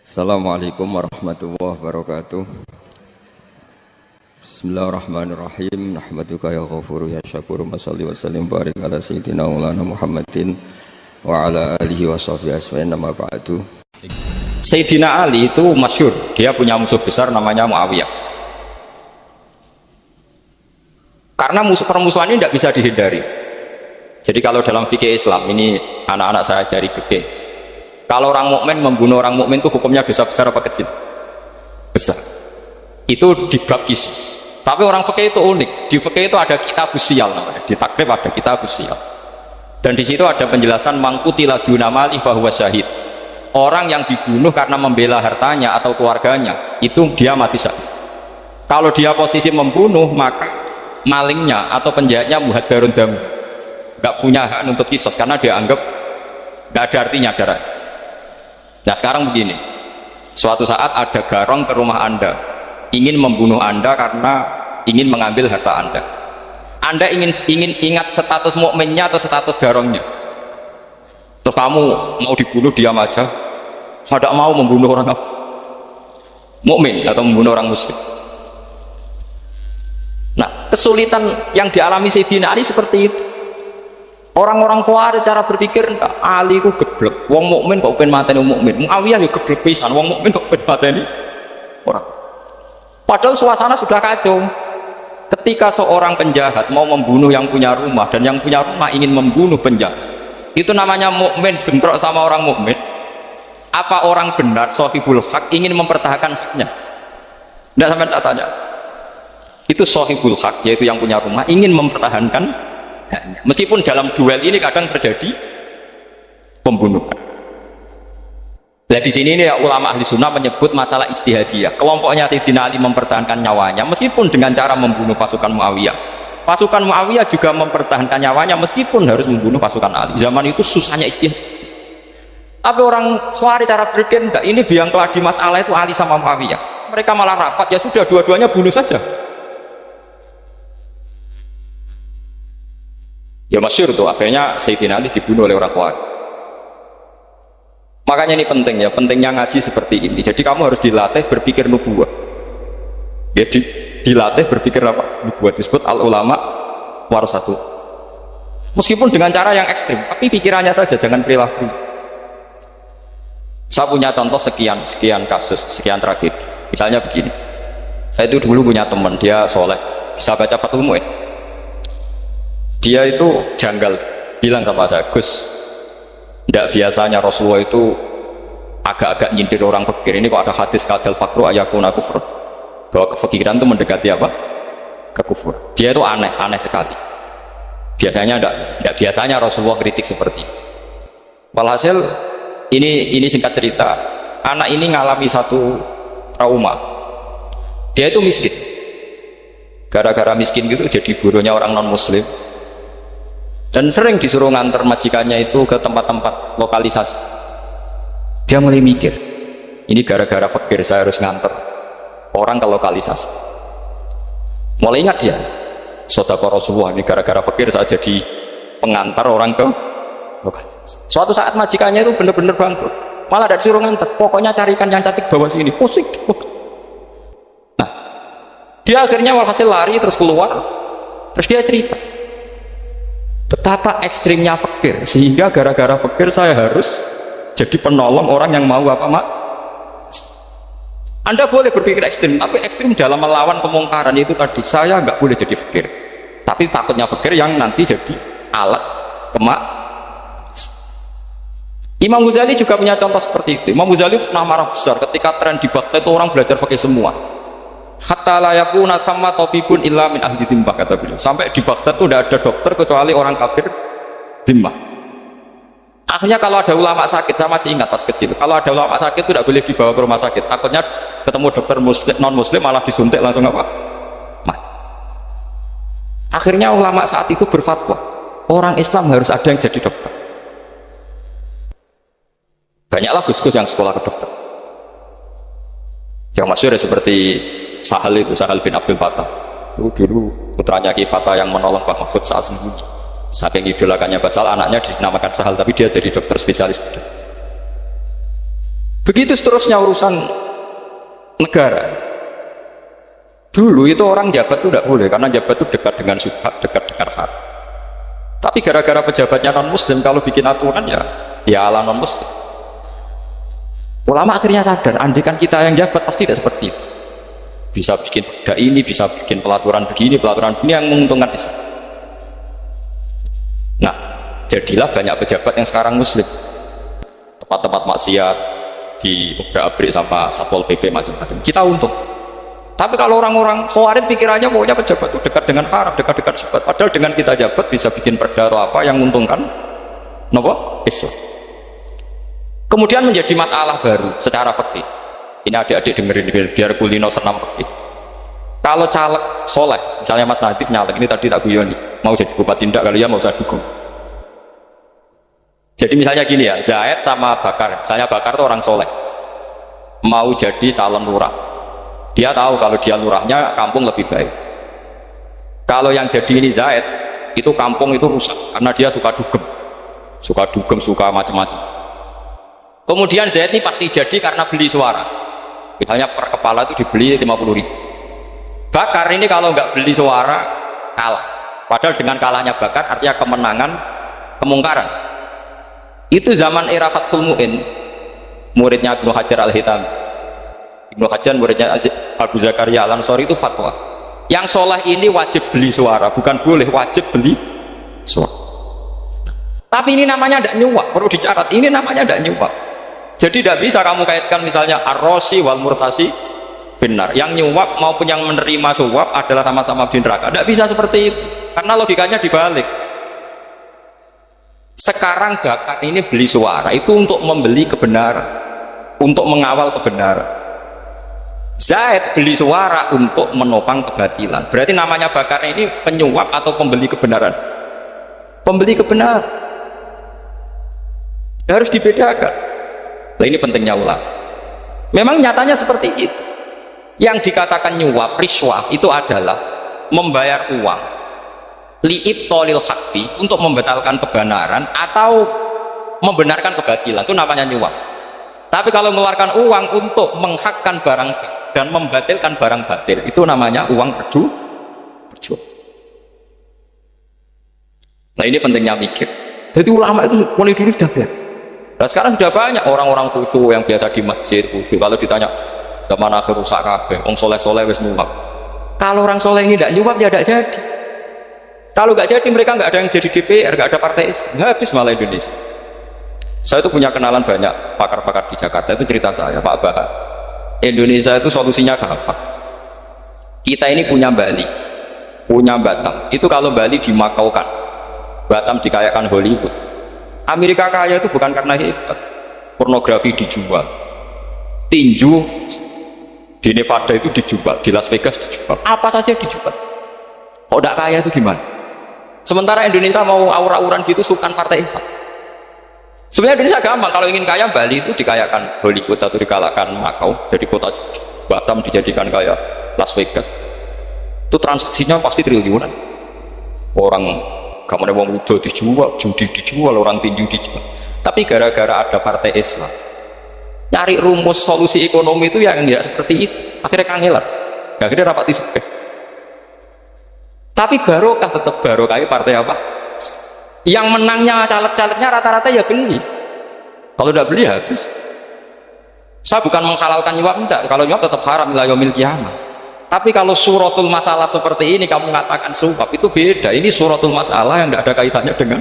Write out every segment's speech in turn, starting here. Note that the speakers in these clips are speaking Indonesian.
Assalamualaikum warahmatullahi wabarakatuh. Bismillahirrahmanirrahim. Nahmaduka ya ghafuru ya syakuru. Mashalli wa sallim barik ala sayyidina maulana Muhammadin wa ala alihi wa sahbihi asma'in nama ba'du. Sayyidina Ali itu masyhur, dia punya musuh besar namanya Muawiyah. Karena permusuhan ini tidak bisa dihindari. Jadi kalau dalam fikih Islam, ini anak-anak saya ajari fikih. Kalau orang mukmin membunuh orang mukmin itu hukumnya dosa besar apa kecil? Besar. Itu di bab kisos. Tapi orang fikih itu unik. Di fikih itu ada kitab usial namanya. Di takrib ada kitab usial. Dan di situ ada penjelasan mangkutila duna mali fahuwa syahid. Orang yang dibunuh karena membela hartanya atau keluarganya, itu dia mati syahid. Kalau dia posisi membunuh, maka malingnya atau penjahatnya muhaddarun dam. Gak punya hak untuk kisos karena dia anggap gak ada artinya darah. Nah sekarang begini, suatu saat ada garong ke rumah Anda, ingin membunuh Anda karena ingin mengambil harta Anda. Anda ingin ingat status mukminnya atau status garongnya. Terus kamu mau dibunuh diam aja, saya tidak mau membunuh orang mukmin atau membunuh orang muslim. Nah kesulitan yang dialami Sayyidina Ali seperti itu. Orang-orang Khawarij cara berpikir Ali ku geblek, wong mukmin kok pengen mateni wong mukmin. Muawiyah ya geblek pisan, wong mukmin kok pengen mateni orang. Padahal suasana sudah kacau. Ketika seorang penjahat mau membunuh yang punya rumah dan yang punya rumah ingin membunuh penjahat, itu namanya mukmin bentrok sama orang mukmin. Apa orang benar sahibul haq ingin mempertahankan haknya? Tidak sampai saya tanya. Itu sahibul haq, yaitu yang punya rumah ingin mempertahankan. Meskipun dalam duel ini kadang terjadi pembunuhan. Nah di sini ini ulama ahli sunnah menyebut masalah ijtihadiyah. Kelompoknya Sayyidina Ali mempertahankan nyawanya meskipun dengan cara membunuh pasukan Muawiyah. Pasukan Muawiyah juga mempertahankan nyawanya meskipun harus membunuh pasukan Ali. Zaman itu susahnya ijtihad. Tapi orang Khawarij cara berpikir enggak, ini biang keladi masalah itu Ali sama Muawiyah. Mereka malah rapat, ya sudah dua-duanya bunuh saja. Ya masyhur tuh, akhirnya Sayyidina Ali dibunuh oleh orang Khawarij. Makanya ini penting ya, pentingnya ngaji seperti ini. Jadi kamu harus dilatih berpikir nubuwah. Ya dilatih berpikir apa? Nubuwah disebut al-ulama warasatu. Meskipun dengan cara yang ekstrim, tapi pikirannya saja, jangan perilaku. Saya punya contoh sekian kasus, sekian tragedi. Misalnya begini. Saya itu dulu punya teman, dia soleh, bisa baca Fathul Mu'in. Dia itu janggal, bilang sama saya, Gus, tidak biasanya Rasulullah itu agak-agak nyindir orang fakir. Ini kok ada hadis kadal fakru ayakuna kufur, bahwa kefakiran itu mendekati apa? Kekufur. Dia itu aneh sekali. Biasanya tidak biasanya Rasulullah kritik seperti. Walhasil ini singkat cerita, anak ini ngalami satu trauma. Dia itu miskin. Gara-gara miskin gitu jadi buruhnya orang non muslim. Dan sering disuruh nganter majikannya itu ke tempat-tempat lokalisasi. Dia mulai mikir, ini gara-gara fakir saya harus nganter orang ke lokalisasi. Mulai ingat dia, sedekah Rasulullah, ini gara-gara fakir saya jadi pengantar orang ke lokalisasi. Suatu saat majikannya itu benar-benar bangkrut, malah ada disuruh nganter, pokoknya carikan yang cantik bawa sini, pusing. Nah, dia akhirnya walhasil lari terus keluar, terus dia cerita betapa ekstrimnya fakir, sehingga gara-gara fakir saya harus jadi penolong orang yang mau apa mak. Anda boleh berpikir ekstrim, tapi ekstrim dalam melawan kemungkaran itu tadi. Saya nggak boleh jadi fakir, tapi takutnya fakir yang nanti jadi alat kemak. Imam Ghazali juga punya contoh seperti itu. Imam Ghazali pernah marah besar ketika tren di Baghdad itu orang belajar fakir semua. Hatta la yakuna thamma tabibun illa min ahli dhimmah, kata beliau. Sampai di Baghdad itu tidak ada dokter kecuali orang kafir dhimmah. Akhirnya kalau ada ulama sakit, saya masih ingat pas kecil, kalau ada ulama sakit itu tidak boleh dibawa ke rumah sakit, takutnya ketemu dokter muslim, non muslim malah disuntik langsung apa? Mati. Akhirnya ulama saat itu berfatwa, orang Islam harus ada yang jadi dokter. Banyaklah gus-gus yang sekolah ke dokter. Yang masyhur seperti Sahal bin Abdul Fattah itu dulu putranya Ki Fatah yang menolong Pak Mahfud saat sembunyi. Saking idolakannya Basal, anaknya dinamakan Sahal, tapi dia jadi dokter spesialis. Begitu seterusnya urusan negara. Dulu itu orang jabat itu tidak boleh, karena jabat itu dekat dengan syubhat, dekat dengan haram. Tapi gara-gara pejabatnya non muslim, kalau bikin aturan ya ala non muslim. Ulama akhirnya sadar, andikan kita yang jabat pasti tidak seperti itu. Bisa bikin perda ini, bisa bikin pelaturan begini yang menguntungkan Islam. Nah, jadilah banyak pejabat yang sekarang muslim. Tempat-tempat maksiat di obrak-abrik sama Satpol PP macam-macam. Kita untung. Tapi kalau orang-orang khawarij pikirannya pokoknya pejabat itu dekat dengan haram, dekat-dekat syubhat. Padahal dengan kita jabat bisa bikin perda atau apa yang menguntungkan Islam. Kemudian menjadi masalah baru secara fikih. Ini adik-adik dengerin biar kulino senam fikih. Kalau caleg soleh, misalnya Mas Nadif nyalek, ini tadi tak guyoni, mau jadi bupati tidak, kalau ya mau saya dukung. Jadi misalnya gini ya, Zaid sama Bakar, misalnya Bakar itu orang soleh, mau jadi calon lurah. Dia tahu kalau dia lurahnya kampung lebih baik. Kalau yang jadi ini Zaid, itu kampung itu rusak karena dia suka dugem, suka macam-macam. Kemudian Zaid ini pasti jadi karena beli suara. Misalnya per kepala itu dibeli 50.000. Bakar ini kalau nggak beli suara kalah. Padahal dengan kalahnya Bakar artinya kemenangan, kemungkaran. Itu zaman era Fathul Mu'in, muridnya Ibnu Hajar Al-Hitami. Ibnu Hajar muridnya Abu Zakaria Al-Ansori itu fatwa. Yang soleh ini wajib beli suara, bukan boleh, wajib beli suara. Tapi ini namanya tidak nyuap, perlu dicatat. Ini namanya tidak nyuap. Jadi tidak bisa kamu kaitkan misalnya ar-rosi wal murtasi benar. Yang nyuap maupun yang menerima suap adalah sama-sama di neraka. Tidak bisa seperti itu, karena logikanya dibalik. Sekarang Bakar ini beli suara itu untuk membeli kebenaran, untuk mengawal kebenaran. Zaid beli suara untuk menopang kebatilan. Berarti namanya Bakar ini penyuap atau pembeli kebenaran? Pembeli kebenaran. Harus dibedakan. Nah, ini pentingnya ulama. Memang nyatanya seperti itu. Yang dikatakan nyuap, riswah itu adalah membayar uang li'ibtolil haqqi, untuk membatalkan kebenaran atau membenarkan kebatilan, itu namanya nyuap. Tapi kalau mengeluarkan uang untuk menghakkan barang hak dan membatalkan barang batil, itu namanya uang perjuang. Nah, ini pentingnya mikir. Jadi ulama itu mulai dulu sudah biar. Nah, sekarang sudah banyak orang-orang khusyuk yang biasa di masjid khusyuk, kalau ditanya zaman akhir rusak kabeh, wong soleh-soleh wis nyuap. Kalau orang soleh ini tidak nyuap ya tidak jadi. Kalau nggak jadi mereka nggak ada yang jadi DPR, nggak ada partai Islam, habis malah Indonesia. Saya itu punya kenalan banyak pakar-pakar di Jakarta, itu cerita saya Pak Bahar. Indonesia itu solusinya gampang. Kita ini punya Bali, punya Batam. Itu kalau Bali dimakaukan, Batam dikayakan Hollywood. Amerika kaya itu bukan karena hebat, pornografi dijual, tinju di Nevada itu dijual, di Las Vegas dijual, apa saja dijual. Kok tidak kaya itu gimana? Sementara Indonesia mau aura-auran gitu, sultan partai Islam. Sebenarnya Indonesia gampang, kalau ingin kaya Bali itu dikayakan Hollywood atau dikalahkan Makau, jadi kota judi. Batam dijadikan kaya Las Vegas. Itu transaksinya pasti triliunan. Orang kamu wong udo dijual, judi dijual, orang tinju dijual. Tapi gara-gara ada partai Islam, nyari rumus solusi ekonomi itu yang tidak seperti itu. Akhirnya kangelan, akhirnya rapat isu. Tapi barokah, tetap barokah. Partai apa? Yang menangnya caleg-calegnya rata-rata ya beli. Kalau tidak beli habis. Saya bukan menghalalkan nyuap, enggak. Kalau nyuap tetap haram ila yaumil qiyamah. Tapi kalau suratul masalah seperti ini kamu mengatakan suap, itu beda. Ini suratul masalah yang tidak ada kaitannya dengan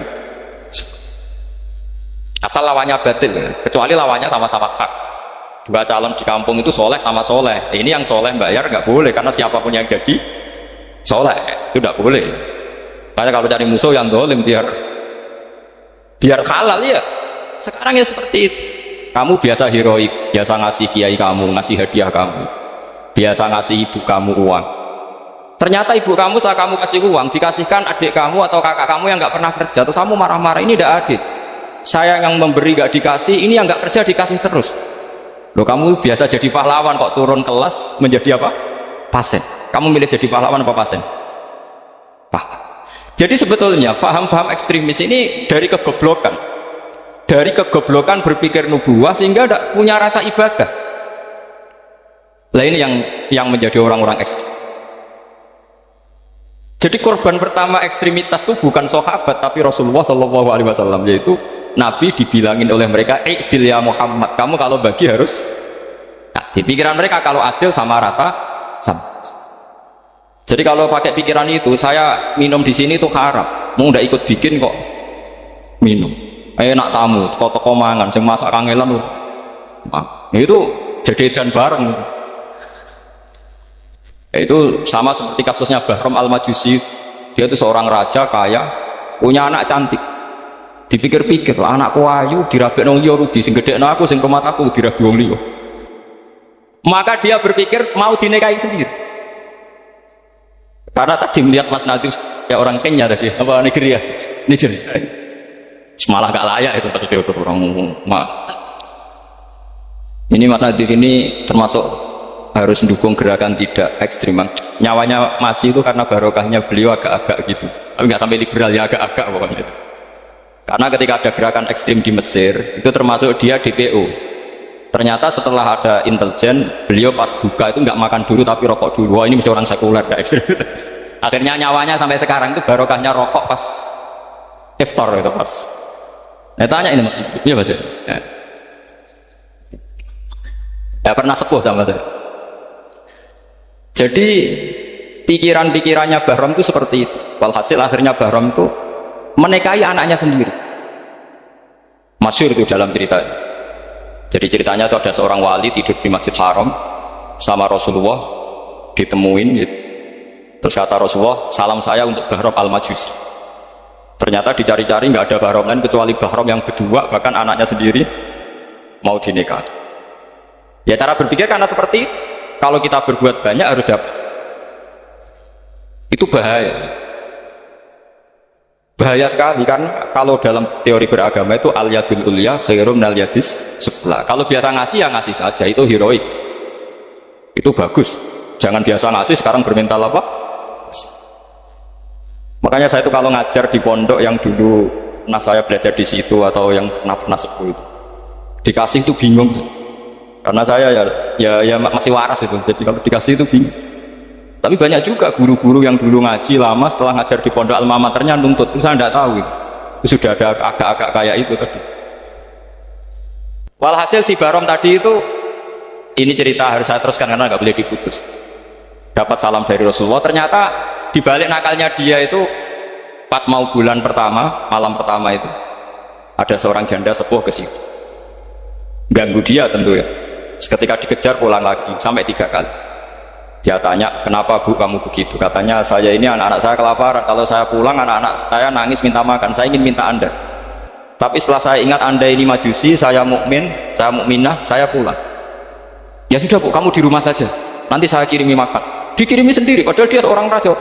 asal lawannya batil, kecuali lawannya sama-sama hak. Dua calon di kampung itu soleh sama soleh. Ini yang soleh bayar nggak boleh, karena siapapun yang jadi soleh itu tidak boleh. Karena kalau cari musuh yang dolim biar halal ya. Sekarang ya seperti itu. Kamu biasa heroik, biasa ngasih kiai kamu, ngasih hadiah kamu, biasa ngasih ibu kamu uang. Ternyata ibu kamu setelah kamu kasih uang dikasihkan adik kamu atau kakak kamu yang nggak pernah kerja, terus kamu marah-marah. Ini tidak adil. Saya yang memberi nggak dikasih, ini yang nggak kerja dikasih terus. Loh, kamu biasa jadi pahlawan kok turun kelas menjadi apa? Pasien. Kamu milih jadi pahlawan apa pasien? Pahlawan. Jadi sebetulnya faham-faham ekstremis ini dari kegoblokan, dari kegoblokan berpikir nubuwah sehingga tidak punya rasa ibadah. Nah ini yang menjadi orang-orang ekstrim. Jadi korban pertama ekstremitas itu bukan sahabat tapi Rasulullah Shallallahu Alaihi Wasallam, yaitu Nabi dibilangin oleh mereka, "I'dil ya Muhammad, kamu kalau bagi harus." Nah, di pikiran mereka kalau adil sama rata sama. Jadi kalau pakai pikiran itu, saya minum di sini itu haram, mau nggak ikut bikin kok minum. Enak tamu, toko mangan, sing masak kangelan loh. Nah, itu jajan bareng. Itu sama seperti kasusnya Bahram Al-Majusi. Dia itu seorang raja kaya, punya anak cantik. Dipikir-pikir, anakku ayu dirabek nang liya rugi, sing gedhekno aku sing rumah aku dirabek wong liya. Maka dia berpikir mau dinikahi sendiri. Karena tadi melihat Mas Nadif ya orang Kenya tadi, apa Nigeria? Nigeria. Malah gak layak itu tadi orang ngomong. Ini Mas Nadif ini termasuk harus mendukung gerakan tidak ekstrim. Nyawanya masih itu karena barokahnya beliau agak-agak gitu, tapi nggak sampai liberal ya, agak-agak pokoknya itu. Karena ketika ada gerakan ekstrim di Mesir itu termasuk dia DPO, ternyata setelah ada intelijen beliau pas buka itu nggak makan dulu tapi rokok dulu. Wah ini mesti orang sekuler gak ekstrim. Akhirnya nyawanya sampai sekarang itu barokahnya rokok pas iftar itu pas. Nah tanya ini Mas, iya Mas ya? Ya pernah sepuh sama saya. Jadi pikiran-pikirannya Bahram itu seperti itu. Walhasil akhirnya Bahram itu menikahi anaknya sendiri. Masyhur itu dalam cerita. Jadi ceritanya itu ada seorang wali tidur di Masjid Haram sama Rasulullah, ditemuin gitu. Terus kata Rasulullah, salam saya untuk Bahram Al-Majusi. Ternyata dicari-cari nggak ada Bahram lain kecuali Bahram yang berdua, bahkan anaknya sendiri mau dinikahi. Ya cara berpikir karena seperti itu. Kalau kita berbuat banyak harus dapat. Itu bahaya. Bahaya sekali karena kalau dalam teori beragama itu al-yadul ulya khairum minal yadis sufla. Kalau biasa ngasih ya ngasih saja, itu heroik. Itu bagus. Jangan biasa ngasih sekarang bermental apa? Makanya saya itu kalau ngajar di pondok yang dulu pernah saya belajar di situ atau yang pernah sepuh itu, dikasih itu bingung. Karena saya ya masih waras itu, jadi kalau dikasih itu bingung. Tapi banyak juga guru-guru yang dulu ngaji lama setelah ngajar di pondok alma maternya nuntut, itu saya tidak tahu itu sudah ada agak-agak kayak itu tadi. Walhasil si Bahram tadi itu, ini cerita harus saya teruskan karena nggak boleh diputus. Dapat salam dari Rasulullah, ternyata dibalik nakalnya dia itu pas mau bulan pertama, malam pertama itu ada seorang janda sepuh ke situ, ganggu dia tentu ya. Ketika dikejar pulang lagi sampai 3 kali. Dia tanya, kenapa Bu kamu begitu? Katanya, saya ini anak-anak saya kelaparan, kalau saya pulang anak-anak saya nangis minta makan, saya ingin minta Anda. Tapi setelah saya ingat Anda ini Majusi, saya mukmin, saya mukminah, saya pulang. Ya sudah Bu, kamu di rumah saja, nanti saya kirimi makan. Dikirimi sendiri, padahal dia seorang raja.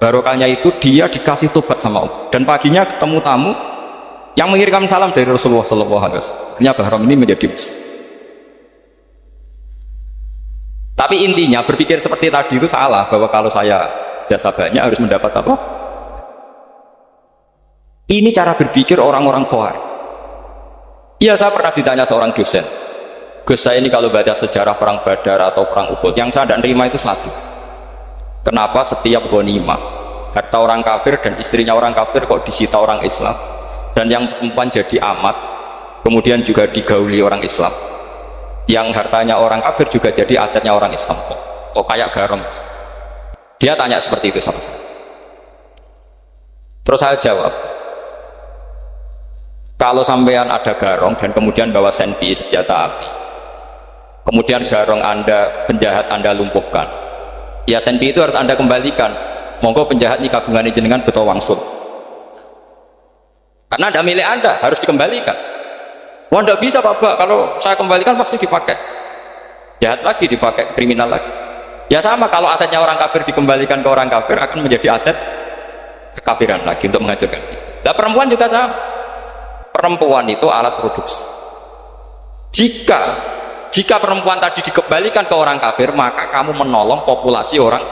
Barokahnya itu dia dikasih tobat sama Allah. Dan paginya ketemu tamu yang mengirimkan salam dari Rasulullah SAW. Akhirnya Bahram ini menjadi muslim. Tapi intinya berpikir seperti tadi itu salah, bahwa kalau saya jasa banyak harus mendapat apa? Ini cara berpikir orang-orang Khawarij. Iya, saya pernah ditanya seorang dosen, Gus, saya ini kalau baca sejarah perang Badar atau perang Uhud, yang saya tidak terima itu satu, kenapa setiap ghanimah harta orang kafir dan istrinya orang kafir kok disita orang Islam, dan yang perempuan jadi amat kemudian juga digauli orang Islam, yang hartanya orang kafir juga jadi asetnya orang Islam, kok kayak garam. Dia tanya seperti itu sama saya. Terus saya jawab, kalau sampean ada garong dan kemudian bawa senpi senjata api, kemudian garong Anda, penjahat Anda lumpuhkan, ya senpi itu harus Anda kembalikan. Monggo penjahat ini kagungan jenengan beto wangsul, karena ada milik Anda, harus dikembalikan. Wah, tidak bisa Pak, kalau saya kembalikan pasti dipakai jahat lagi, dipakai kriminal lagi. Ya sama, kalau asetnya orang kafir dikembalikan ke orang kafir akan menjadi aset kekafiran lagi untuk menghancurkan kita. Nah, perempuan juga sama. Perempuan itu alat produksi. Jika perempuan tadi dikembalikan ke orang kafir, maka kamu menolong populasi orang.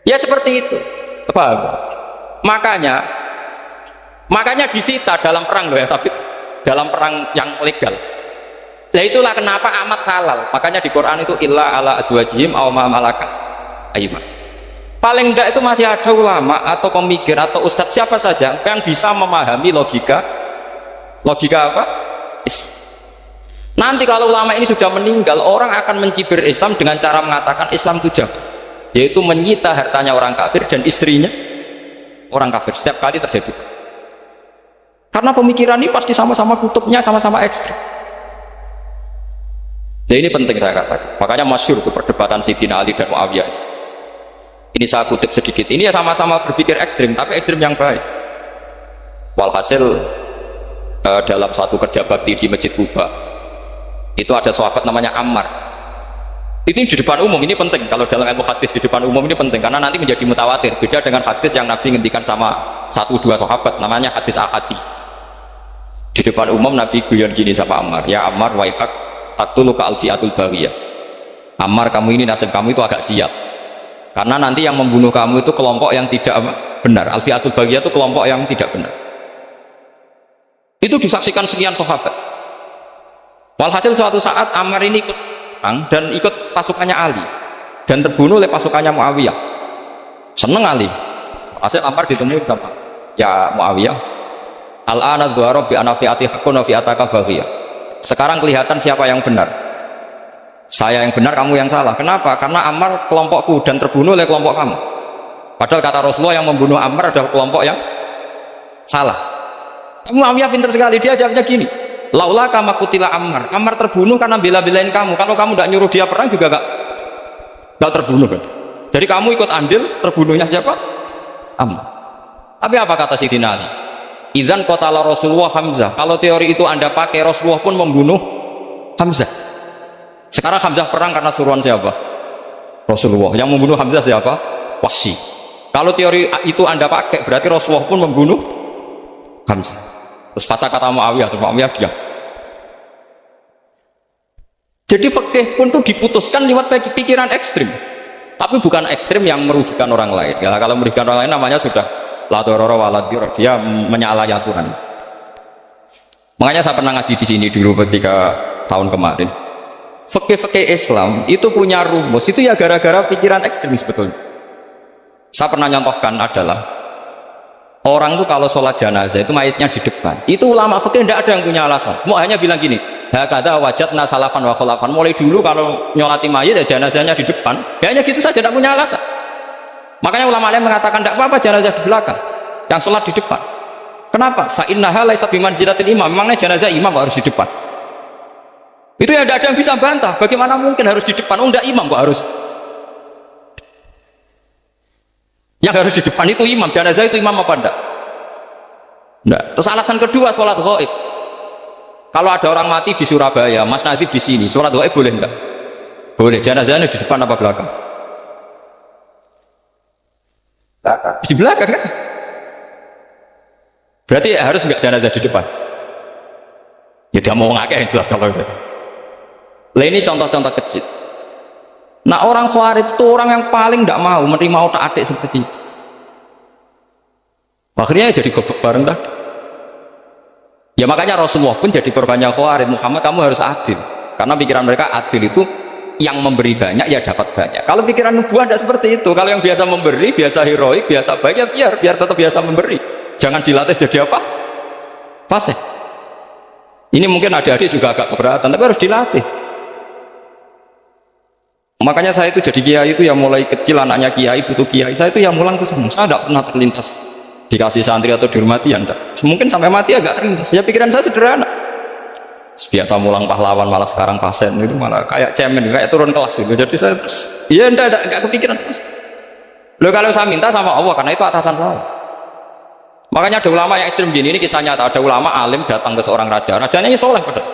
Ya seperti itu. Paham? Makanya Makanya disita dalam perang loh ya, tapi dalam perang yang legal. Nah itulah kenapa amat halal. Makanya di Quran itu illa ala azwajihim aw ma malakat aymah. Paling enggak itu masih ada ulama atau pemikir atau ustadz siapa saja yang bisa memahami logika apa? Nanti kalau ulama ini sudah meninggal, orang akan mencibir Islam dengan cara mengatakan Islam itu jahat, yaitu menyita hartanya orang kafir dan istrinya orang kafir. Setiap kali terjadi, karena pemikiran ini pasti sama-sama kutubnya sama-sama ekstrim. Nah ini penting saya katakan. Makanya masyhur itu perdebatan Sayyidina Ali dan Muawiyah. Ini saya kutip sedikit. Ini ya sama-sama berpikir ekstrim, tapi ekstrim yang baik. Walhasil dalam satu kerja bakti di Masjid Kuba, itu ada sahabat namanya Ammar. Ini di depan umum, ini penting. Kalau dalam ilmu hadis di depan umum ini penting, karena nanti menjadi mutawatir. Beda dengan hadis yang Nabi ngendikan sama 1-2 sahabat, namanya hadis ahadi. Di depan umum Nabi guyon gini sama Ammar, ya Ammar waihak taktuluka alfiatul baghiyah. Ammar, kamu ini nasib kamu itu agak sial, karena nanti yang membunuh kamu itu kelompok yang tidak benar. Alfiatul baghiyah itu kelompok yang tidak benar. Itu disaksikan sekian sahabat. Walhasil suatu saat Ammar ini ikut perang dan ikut pasukannya Ali dan terbunuh oleh pasukannya Muawiyah. Seneng Ali. Hasil Ammar ditemui sama, ya Muawiyah, al-ana dhuhara bi anafiati haqqun wa fi'ataka baghiyah. Sekarang kelihatan siapa yang benar. Saya yang benar, kamu yang salah. Kenapa? Karena Ammar kelompokku dan terbunuh oleh kelompok kamu. Padahal kata Rasulullah yang membunuh Ammar adalah kelompok yang salah. Muawiyah pintar sekali, dia jawabnya gini, laula kama kutila Ammar. Ammar terbunuh karena bela-belain kamu. Kalau kamu tidak nyuruh dia perang juga gak terbunuh kan. Jadi kamu ikut andil terbunuhnya siapa? Ammar. Tapi apa kata Sayyidina Ali? Idzan qatala Rasulullah Hamzah. Kalau teori itu Anda pakai, Rasulullah pun membunuh Hamzah. Sekarang Hamzah perang karena suruhan siapa? Rasulullah. Yang membunuh Hamzah siapa? Wahsy. Kalau teori itu Anda pakai, berarti Rasulullah pun membunuh Hamzah. Terus fasa kata Muawiyah, terus Muawiyah diam. Jadi fikih pun tuh diputuskan lewat pikiran ekstrim, tapi bukan ekstrim yang merugikan orang lain. Ya, kalau merugikan orang lain namanya sudah la dororo wala diror, dia menyalahi aturan. Makanya saya pernah ngaji di sini dulu ketika tahun kemarin. Fikih Islam itu punya rumus, itu ya gara-gara pikiran ekstrim sebetulnya. Saya pernah nyontohkan adalah orang tuh kalau sholat jenazah itu mayatnya di depan. Itu ulama fikih tidak ada yang punya alasan. Mau hanya bilang gini, hakadha wajadna salafan wa khulafan. Mulai dulu kalau nyolati mayat ya jenazahnya di depan. Ya hanya gitu saja, tidak punya alasan. Makanya ulama lain mengatakan tidak apa-apa jenazah di belakang, yang sholat di depan. Kenapa? Fa innaha laisa bimanzilatil imam. Memangnya jenazah imam harus di depan? Itu ya tidak ada yang bisa bantah. Bagaimana mungkin harus di depan? Oh, enggak, imam kok harus. Yang harus di depan itu imam. Jenazah itu imam apa enggak? Enggak. Terus alasan kedua, sholat ghaib. Kalau ada orang mati di Surabaya, Mas Nadib di sini, sholat ghaib boleh enggak? Boleh. Jenazahnya di depan apa belakang? Di belakang kan? Berarti harus enggak jenazah di depan? Ya dia mau ngakeh yang jelas kalau itu. Lah ini contoh-contoh kecil. Nah orang Khawarij itu orang yang paling tidak mau menerima otak-atik seperti itu. Akhirnya jadi goblok bareng tadi. Ya makanya Rasulullah pun jadi korbannya Khawarij. Muhammad, kamu harus adil. Karena pikiran mereka adil itu yang memberi banyak ya dapat banyak. Kalau pikiran nubuah tidak seperti itu. Kalau yang biasa memberi, biasa heroik, biasa baik ya biar tetap biasa memberi. Jangan dilatih jadi apa? Fasih. Ini mungkin adik-adik juga agak keberatan, tapi harus dilatih. Makanya saya itu jadi kiai itu ya mulai kecil, anaknya kiai butuh kiai. Saya itu yang mulang tuh senang. Saya tidak pernah terlintas dikasih santri atau dihormati ya enggak. Mungkin sampai mati agak terlintas. Ya pikiran saya sederhana. Biasa mulang pahlawan malah sekarang pasien itu malah kayak cemen, kayak turun kelas gitu. Jadi saya terus ya enggak kepikiran sama. Loh kalau saya minta sama Allah karena itu atasan saya. Makanya ada ulama yang ekstrem gini, ini kisah nyata. Ada ulama alim datang ke seorang raja, rajanya ini soleh padahal.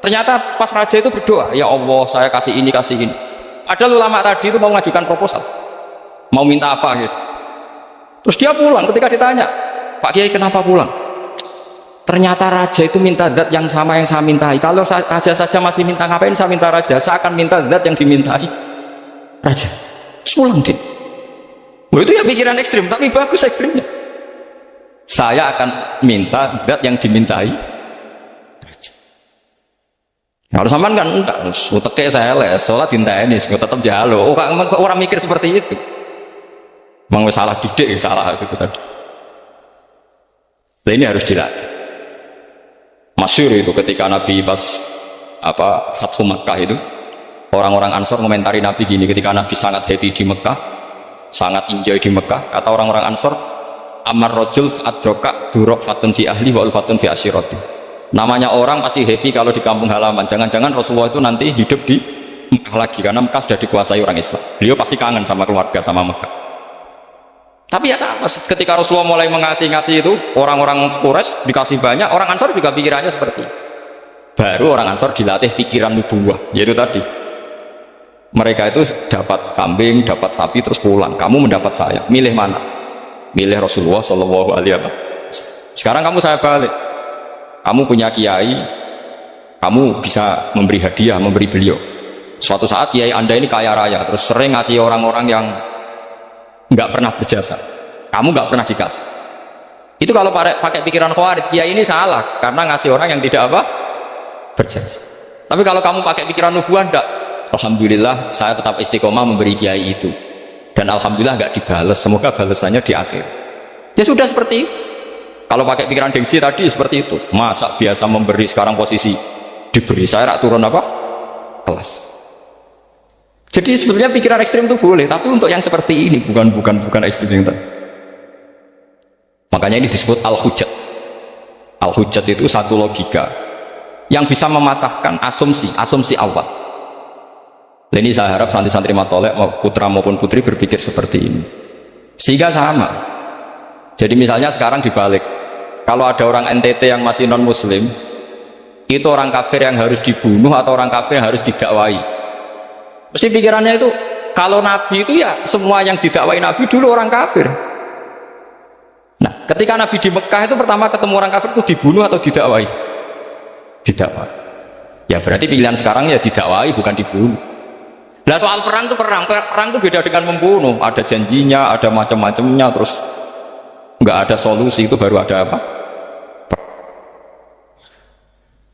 Ternyata pas raja itu berdoa, ya Allah saya kasih ini kasih ini. Padahal ulama tadi itu mau mengajukan proposal, mau minta apa gitu. Terus dia pulang, ketika ditanya, Pak Kiai kenapa pulang? Ternyata raja itu minta zat yang sama yang saya mintai. Kalau raja saja masih minta, ngapain saya minta raja? Saya akan minta zat yang dimintai raja. Pulang deh. Oh, itu ya pikiran ekstrim, tapi bagus ekstrimnya. saya akan minta zat yang dimintai. Kalau sampean kan enggak, uteke saya les, sholat dinteni, tetap jalo. Orang mikir seperti itu. Mang salah didik, salah itu tadi. Nah, ini harus dilatih. Masyhur itu ketika Nabi pas Fathu Makkah itu, orang-orang Ansor komentari Nabi gini, ketika Nabi sangat happy di Mekah, sangat enjoy di Mekah, kata orang-orang Ansor, amar rajul adroka durok fatun fi ahli wa ulfatun fi asyirati. Namanya orang pasti happy kalau di kampung halaman. Jangan-jangan Rasulullah itu nanti hidup di Mekah lagi, karena Mekah sudah dikuasai orang Islam. Beliau pasti kangen sama keluarga, sama Mekah. Tapi ya sama, ketika Rasulullah mulai ngasih itu, orang-orang Quraisy dikasih banyak, orang Ansor juga pikirannya seperti itu. Baru orang Ansor dilatih pikiran nubuwah, yaitu tadi mereka itu dapat kambing, dapat sapi, terus pulang. Kamu mendapat saya, milih mana? Milih Rasulullah Shallallahu Alaihi Wasallam. Sekarang kamu saya balik. Kamu punya kiai, kamu bisa memberi hadiah, memberi beliau. Suatu saat kiai anda ini kaya raya, terus sering ngasih orang-orang yang nggak pernah berjasa. Kamu nggak pernah dikasih. Itu kalau pakai pikiran khawarij, kiai ini salah karena ngasih orang yang tidak berjasa. Tapi kalau kamu pakai pikiran nubuah, enggak. Alhamdulillah saya tetap istiqomah memberi kiai itu, dan alhamdulillah nggak dibales. Semoga balasannya di akhir. Ya sudah seperti itu. Kalau pakai pikiran gengsi tadi seperti itu, masa biasa memberi sekarang posisi diberi, saya turun kelas. Jadi sebetulnya pikiran ekstrim itu boleh, tapi untuk yang seperti ini bukan ekstrim yang tadi. Makanya ini disebut al-hujjat. Al-hujjat itu satu logika yang bisa mematahkan asumsi awal. Nah, ini saya harap santri-santri matolek putra maupun putri berpikir seperti ini, sehingga sama. Jadi misalnya sekarang dibalik, kalau ada orang NTT yang masih non muslim, itu orang kafir yang harus dibunuh atau orang kafir yang harus didakwai. Mesti pikirannya itu, kalau Nabi itu ya semua yang didakwai Nabi dulu orang kafir. Nah, ketika Nabi di Mekah itu pertama ketemu orang kafir itu dibunuh atau didakwai? Didakwai. Ya berarti pilihan sekarang ya didakwai, bukan dibunuh. Nah, soal perang itu perang itu beda dengan membunuh. Ada janjinya, ada macam-macamnya, terus nggak ada solusi, itu baru ada apa?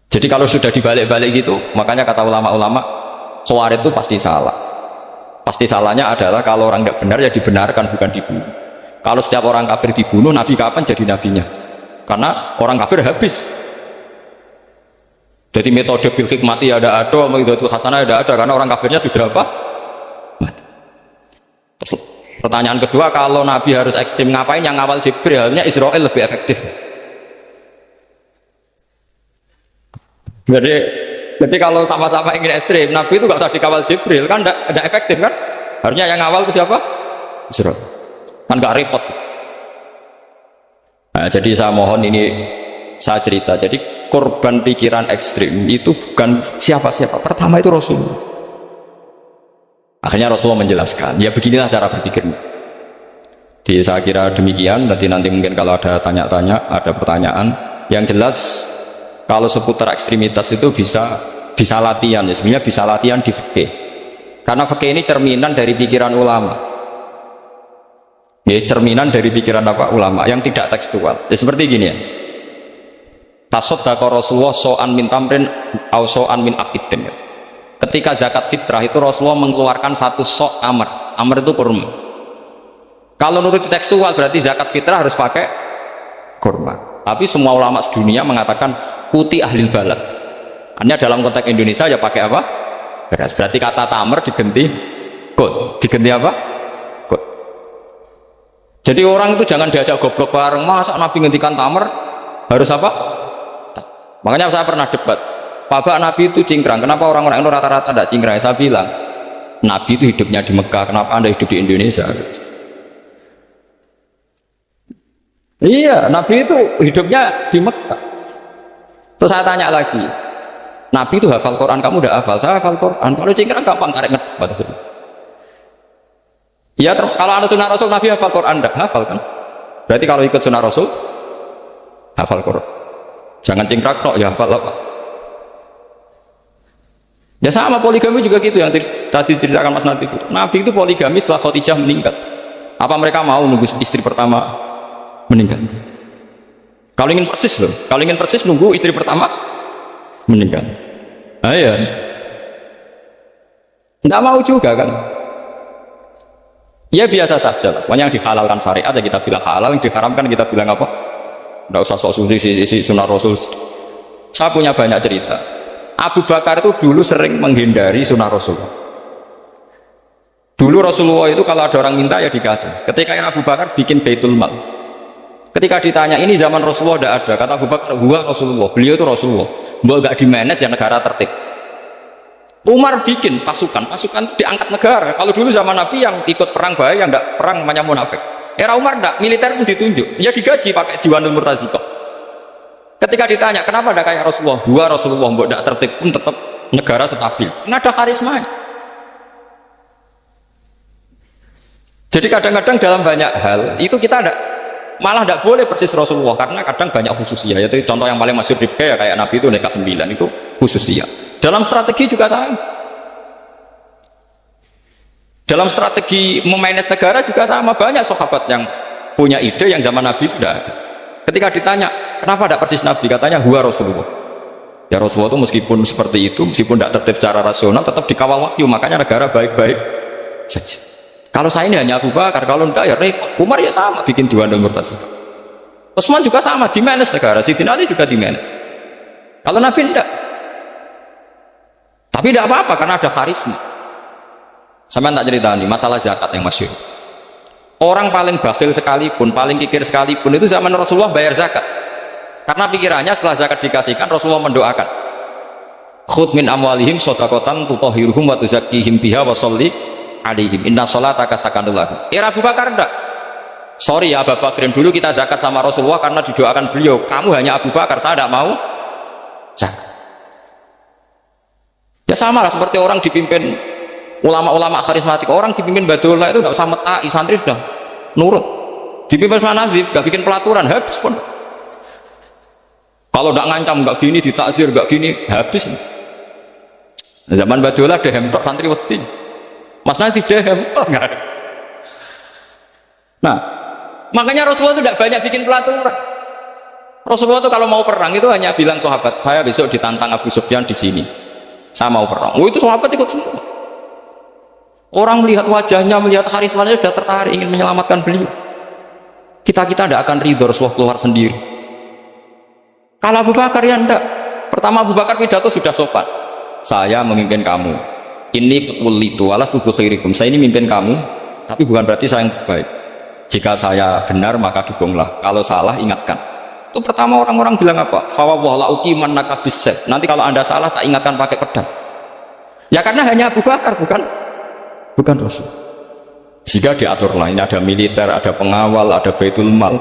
Jadi kalau sudah dibalik-balik gitu, makanya kata ulama-ulama, Khawarij itu pasti salah. Pasti salahnya adalah kalau orang nggak benar ya dibenarkan, bukan dibunuh. Kalau setiap orang kafir dibunuh, Nabi kapan jadi nabinya? Karena orang kafir habis. Jadi metode bil hikmati ada, metode hasanah ada, karena orang kafirnya sudah apa? Mati. Pertanyaan kedua, kalau Nabi harus ekstrim ngapain yang ngawal Jibril? Halnya Israel lebih efektif. Jadi kalau sama-sama ingin ekstrim, Nabi itu nggak usah dikawal Jibril, kan tidak efektif kan? Harusnya yang ngawal itu siapa? Israel. Kan nggak repot. Nah, jadi saya mohon ini saya cerita. Jadi korban pikiran ekstrim itu bukan siapa-siapa. Pertama itu Rasulullah. Akhirnya Rasulullah menjelaskan, ya beginilah cara berpikirnya. Jadi saya kira demikian. Nanti mungkin kalau ada tanya-tanya, ada pertanyaan. Yang jelas kalau seputar ekstremitas itu bisa latihan. Ya sebenarnya bisa latihan di fikih. Karena fikih ini cerminan dari pikiran ulama. Ya cerminan dari pikiran apa ulama yang tidak tekstual. Ya seperti gini ya. Tasaddaqa Rasulullah so'an min tamrin au so'an min akidin. Ketika zakat fitrah itu Rasulullah mengeluarkan satu sok amr. Amr itu kurma. Kalau menurut tekstual berarti zakat fitrah harus pakai kurma. Tapi semua ulama sedunia mengatakan putih ahlil balad. Hanya dalam konteks Indonesia ya pakai apa? Beras. Berarti kata tamr diganti kut. Diganti apa? Kut. Jadi orang itu jangan diajak goblok bareng. Masa Nabi ngendikan tamr harus apa? Makanya saya pernah debat, Pak Nabi itu cingkrang, kenapa orang-orang itu rata-rata tidak cingkrang? Saya bilang, Nabi itu hidupnya di Mekah, kenapa Anda hidup di Indonesia? Iya, Nabi itu hidupnya di Mekah. Terus saya tanya lagi, Nabi itu hafal Quran, kamu udah hafal? Saya hafal Quran, kalau cingkrang gampang tarik ngebat. Iya, kalau ada sunnah Rasul, Nabi hafal Quran, enggak hafal kan? Berarti kalau ikut sunnah Rasul, hafal Quran. Jangan cingkrak kok, ya hafal apa? Ya sama poligami juga gitu yang tadi ceritakan Mas Natif. Nabi itu poligami setelah Khadijah meninggal. Apa mereka mau nunggu istri pertama meninggal? Kalau ingin persis loh, kalau ingin persis nunggu istri pertama meninggal. Ayo, tidak mau juga kan? Ya biasa saja lah. Yang dihalalkan syariat ya kita bilang halal, yang diharamkan kita bilang apa? Tidak usah sok suci sunnah Rasul. Saya punya banyak cerita. Abu Bakar itu dulu sering menghindari sunnah Rasulullah. Dulu Rasulullah itu kalau ada orang minta ya dikasih. Ketika Abu Bakar bikin Baitul Mal, ketika ditanya ini zaman Rasulullah tidak ada, kata Abu Bakar, gua Rasulullah, beliau itu Rasulullah. Mbak gak di-manage ya negara tertib. Umar bikin pasukan diangkat negara. Kalau dulu zaman Nabi yang ikut perang bahaya, yang tidak perang namanya munafik. Era Umar tidak, militer pun ditunjuk, ya digaji pakai Diwanul Murtazikoh. Ketika ditanya kenapa tidak kayak Rasulullah, gua Rasulullah, mbak tidak tertib pun tetap negara stabil. Karena ada karismanya. Jadi kadang-kadang dalam banyak hal itu kita malah tidak boleh persis Rasulullah, karena kadang banyak khususnya. Yaitu contoh yang paling masyhur ya kayak Nabi itu nikah 9 itu khususnya. Dalam strategi juga sama. Dalam strategi memanage negara juga sama. Banyak sahabat yang punya ide yang zaman Nabi itu tidak ada. Ketika ditanya kenapa tidak persis Nabi, katanya huwa Rasulullah. Ya Rasulullah itu meskipun seperti itu, meskipun tidak tertib secara rasional, tetap dikawal wahyu, makanya negara baik-baik saja. Kalau saya ini hanya Abu Bakar, kalau tidak ya repot. Umar ya sama, bikin Diwanul Murtazikoh. Utsman juga sama, di manage negara. Sayyidina Ali juga di manage. Kalau Nabi tidak. Tapi tidak apa-apa karena ada karisma. Sampai tak cerita nih masalah zakat yang masyhur. Orang paling bakhil sekalipun, paling kikir sekalipun itu zaman Rasulullah bayar zakat. Karena pikirannya setelah zakat dikasihkan, Rasulullah mendoakan. Khudh min amwalihim shadaqatan tutahhiruhum wa tuzakkihim biha wa sholli alaihim inna sholataka sakanul lahum. Era Abu Bakar enggak. Sorry ya Abu Bakrin, dulu kita zakat sama Rasulullah karena didoakan beliau. Kamu hanya Abu Bakar, saya tidak mau zakat. Ya sama lah seperti orang dipimpin ulama-ulama karismatik, orang dipimpin Badullah itu nggak usah metai, santri sudah nurut. Dipimpin sama Nazif, nggak bikin pelaturan, habis pun. Kalau nggak ngancam, nggak gini, ditakzir, nggak gini, habis. Zaman Badullah dehem tok santri wedi, Mas Nazif dehem nggak ada. Nah, makanya Rasulullah itu tidak banyak bikin pelaturan. Rasulullah itu kalau mau perang itu hanya bilang sahabat, saya besok ditantang Abu Sufyan di sini. Saya mau perang. Oh itu sahabat ikut semua. Orang melihat wajahnya, melihat karismanya sudah tertarik ingin menyelamatkan beliau. Kita tidak akan ridho Rasulullah keluar sendiri. Kalau Abu Bakar ya enggak. Pertama Abu Bakar pidato sudah sopan. Saya memimpin kamu. Ini kulitu alas tubuh khairikum. Saya ini memimpin kamu, tapi bukan berarti saya yang terbaik. Jika saya benar maka dukunglah. Kalau salah ingatkan. Itu pertama orang-orang bilang apa? Fawwala uqiman nakabis. Nanti kalau Anda salah tak ingatkan pakai pedang. Ya karena hanya Abu Bakar bukan Rasul. Jika diatur lain ada militer, ada pengawal, ada Baitul Mal.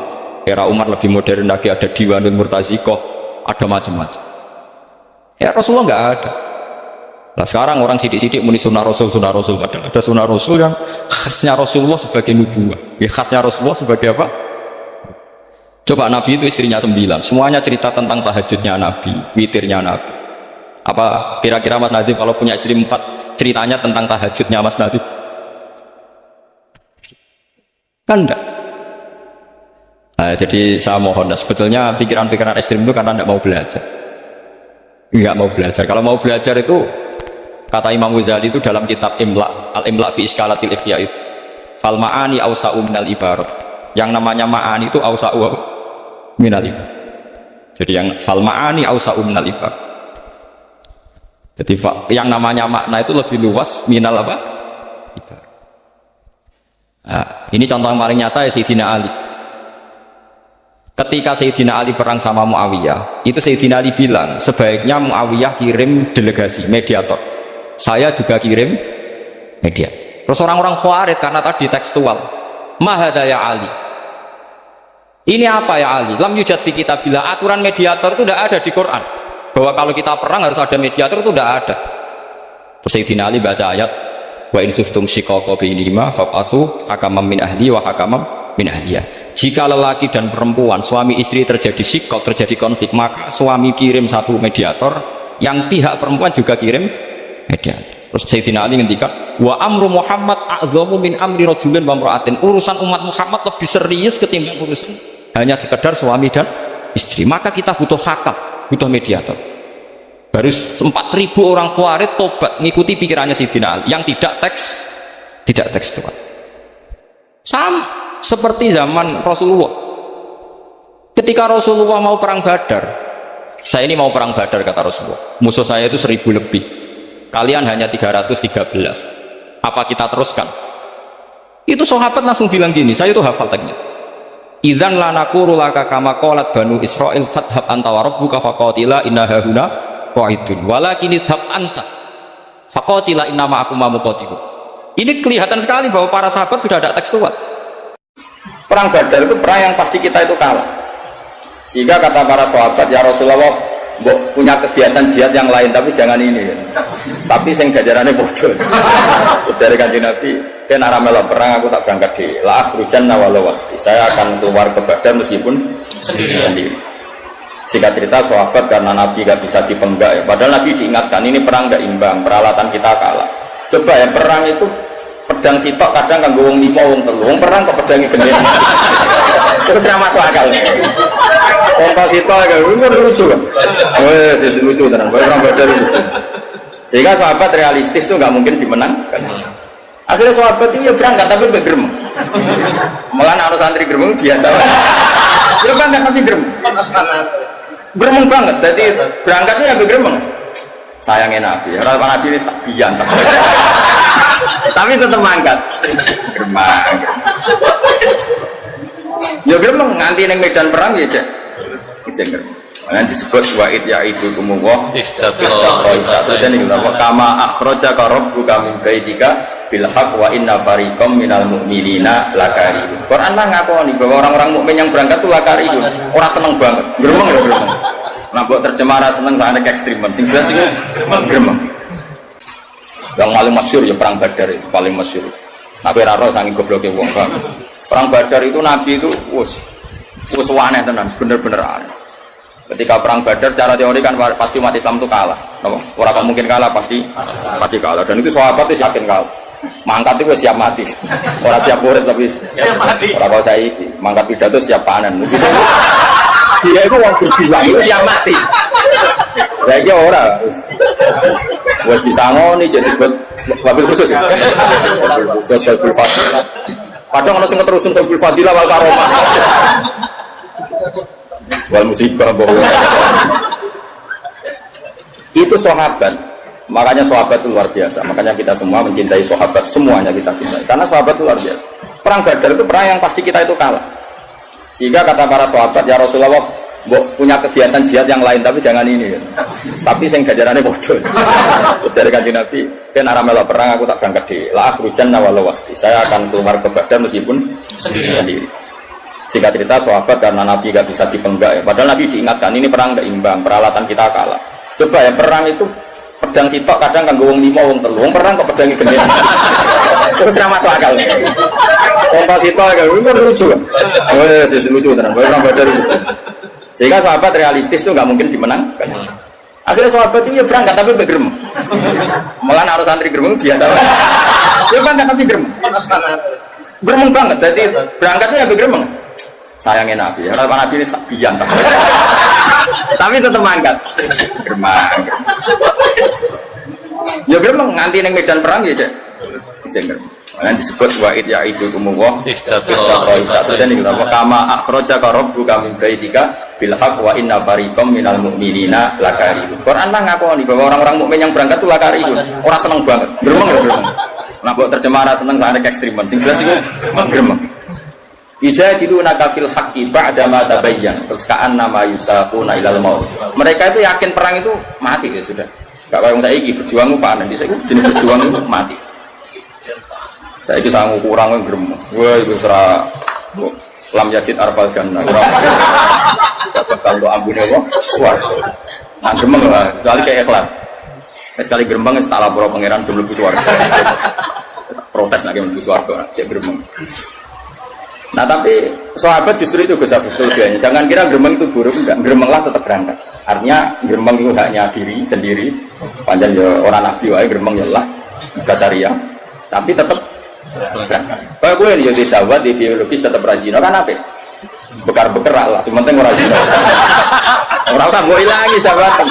Era Umar lebih modern lagi, ada Diwanul Murtazikoh, ada macam-macam. Ya Rasulullah nggak ada. Nah sekarang orang sidik-sidik muni sunnah Rasul, padahal ada sunnah Rasul yang khasnya Rasulullah sebagai nubuwah. Ya khasnya Rasulullah sebagai apa? Coba Nabi itu istrinya 9, semuanya cerita tentang tahajudnya Nabi, witirnya Nabi. Apa kira-kira Mas Nadif kalau punya istri 4 ceritanya tentang tahajudnya Mas Nadif? Kan enggak. Nah, jadi saya mohon, sebetulnya pikiran-pikiran ekstrim itu karena enggak mau belajar. Enggak mau belajar. Kalau mau belajar itu kata Imam Ghazali itu dalam kitab Imla, Al-Imla fi Iskalatil Ikhya itu, fal ma'ani awsa'u minal ibarat. Yang namanya ma'ani itu awsa'u minal ibarat. Jadi yang fal ma'ani awsa'u minal ibarat. Jadi yang namanya makna itu lebih luas minal apa? Ibarat. Nah, ini contoh yang paling nyata ya Sayyidina Ali. Ketika Sayyidina Ali perang sama Muawiyah, itu Sayyidina Ali bilang sebaiknya Muawiyah kirim delegasi mediator. Saya juga kirim mediator. Terus orang-orang Khawarij karena tadi tekstual. Mahada ya Ali. Ini apa ya Ali? Lam yujad fi kitabillah. Aturan mediator itu tidak ada di Quran. Bahwa kalau kita perang harus ada mediator itu tidak ada. Terus Sayyidina Ali baca ayat wa in khiftum shiqaqa bainihima fab'atsu hakaman min ahli wa hakaman min ahliyah. Jika lelaki dan perempuan, suami istri terjadi shiqaq, terjadi konflik, maka suami kirim satu mediator, yang pihak perempuan juga kirim mediator. Terus Sayyidina Ali ngendikan wa amru Muhammad a'dhamu min amri rajulin wa imra'atin. Urusan umat Muhammad lebih serius ketimbang urusan hanya sekedar suami dan istri, maka kita butuh hakam, butuh mediator. Baru 4.000 orang Khawarij tobat ngikuti pikirannya Sayyidina Ali yang tidak tekstual. Sama seperti zaman Rasulullah. Ketika Rasulullah mau perang Badar, saya ini mau perang Badar kata Rasulullah, musuh saya itu 1.000 lebih, kalian hanya 313, apa kita teruskan? Itu sahabat langsung bilang gini, saya itu hafal teknya, idzan lanaqulu laka kama qalat banu Israil fathab anta wa rabbuka faqatila inna hahuna qa'idun walakin idhab anta faqatila inna ma'akum muqatilun. Ini kelihatan sekali bahwa para sahabat sudah ada tekstual. Perang Badar itu perang yang pasti kita itu kalah. Sehingga kata para sahabat, ya Rasulullah, punya kegiatan jihad yang lain tapi jangan ini. Tapi sing gajarannya bodoh. Ujar Kanjeng Nabi, "Ken arah melok perang aku tak berangkat di la akhrujanna walau waqti." Saya akan keluar ke Badar meskipun sendiri. Singkat cerita sahabat karena Nabi gak bisa dipenggak ya. Padahal Nabi diingatkan ini perang gak imbang, peralatan kita kalah. Coba ya perang itu pedang sitok kadang kanggo wong 5 wong 3. Wong perang kok pedange gede. Terus ora masuk akal. Wong sitok kan lucu kan. Wes lucu tenan. Perang Badar itu. Sehingga sahabat realistis itu nggak mungkin dimenangkan. Akhirnya sahabat itu ya berangkat tapi bergerem. Malah anak santri gerem biasa. Dia berangkat tapi gerem. Gerem banget. Jadi berangkatnya ya bergerem. Sayangnya Nabi. Kalau Nabi ini sabian. Tapi tetap mangkat. Geremang. Ya geremeng nganti neng medan perang ya cek. Cek geremeng. Nanti disebut wa'id ya'idu kumuwah terus ini kenapa kama akhrajaka rabbuka min baitika bil haqq wa inna fariqam minal mu'minina lakarihun. Quran mah ngakoni bahwa orang-orang mukmin yang berangkat itu lakarihun. Orang seneng banget. Geremeng lho geremeng. Nah buat terjemah seneng sangat ekstremen. Sing jelas itu geremeng. Yang paling masyhur ya perang Badar itu paling masyhur. Aku ora ora saking gobloke wong. Perang Badar itu Nabi itu wis aneh tenan, bener-bener aneh. Ketika perang Badar cara teori kan pasti umat Islam itu kalah. Orang mungkin kalah pasti kalah. Dan itu sahabat itu yakin kalah. Mangkat itu siap mati. Orang siap urip tapi siap mati. Orang saya iki mangkat pidato siap panen. Dia itu orang berjuang itu siap mati. Lagi orang wes disangoni jadi buat wabil khusus ya. Wabil fadilah. Padahal kalau sing terusun wabil fadilah wal karomah. Wal musibah bohong. Itu sahabat. Makanya sahabat itu luar biasa. Makanya kita semua mencintai sahabat, semuanya kita cintai. Karena sahabat itu luar biasa. Perang Badar itu perang yang pasti kita itu kalah. Sehingga kata para sahabat, ya Rasulullah, punya kegiatan jihad yang lain tapi jangan ini. Tapi sing gajarannya bodoh. Ujar Kanjeng Nabi, "Ken arah melok perang aku tak berangkat di la akhrujanna walau waqti." Saya akan keluar ke Badar meskipun sendiri. Singkat cerita sahabat karena Nabi gak bisa dipenggak ya. Padahal Nabi diingatkan ini perang gak imbang, peralatan kita kalah. Coba ya perang itu pedang sitok kadang kanggo wong 5 wong 3. Wong perang kok pedange gede. Terus ora masuk akal. Wong sitok kan lucu kan. Wes lucu tenan. Perang Badar itu. Sehingga sahabat realistis itu nggak mungkin dimenangkan. Akhirnya sahabat itu ya berangkat tapi bergerem. Malah harus santri gerem biasa. Dia berangkat tapi gerem. Gerem banget. Jadi berangkatnya ya bergerem. Sayangnya Nabi. Kalau Nabi ini sabian. Tapi tetap mangkat. Geremang. Ya geremeng nganti neng medan perang ya cek. Cek. Nanti disebut wa'id ya'idu kumuwah terus ini kenapa kama akhrajaka rabbuka min baitika bil haqq wa inna fariqam minal mu'minina lakarihun. Quran mah ngakoni bahwa orang-orang mukmin yang berangkat itu lakarihun. Orang seneng banget. Geremeng lho geremeng. Nah buat terjemah seneng sangat ekstremen. Sing jelas itu geremeng. Ijadilunaka fil haqqi ba'da ma tabayyana. Terus ka'an nama yusaquna ilal maut. Mereka itu yakin perang itu mati ya sudah. Gak kayak saiki berjuang ku panen. Saiki jenis berjuang itu mati. Saya ini sangat kurang yang gerem. Wah itu serah lam yajid arfal jannah. Dapat kalau ampun apa? Wah, nah geremeng lah. Sekali kayak ikhlas. Sekali geremeng tak lapor pangeran jumlah suarga. Protes lagi menuju suarga. Cek geremeng. Nah tapi sahabat justru itu Gus Afif tujuannya. Jangan kira geremeng itu buruk, enggak. Geremenglah tetap berangkat. Artinya geremeng itu haknya diri sendiri. Panjang ya orang nabi wae geremeng ya lah. Basaria. Tapi tetap berangkat. Kalau gue ini jadi sahabat di biologis tetap rajin kan apa? bekar-bekar lah, sementing ora zina. Ora usah mbok ilangi sahabat.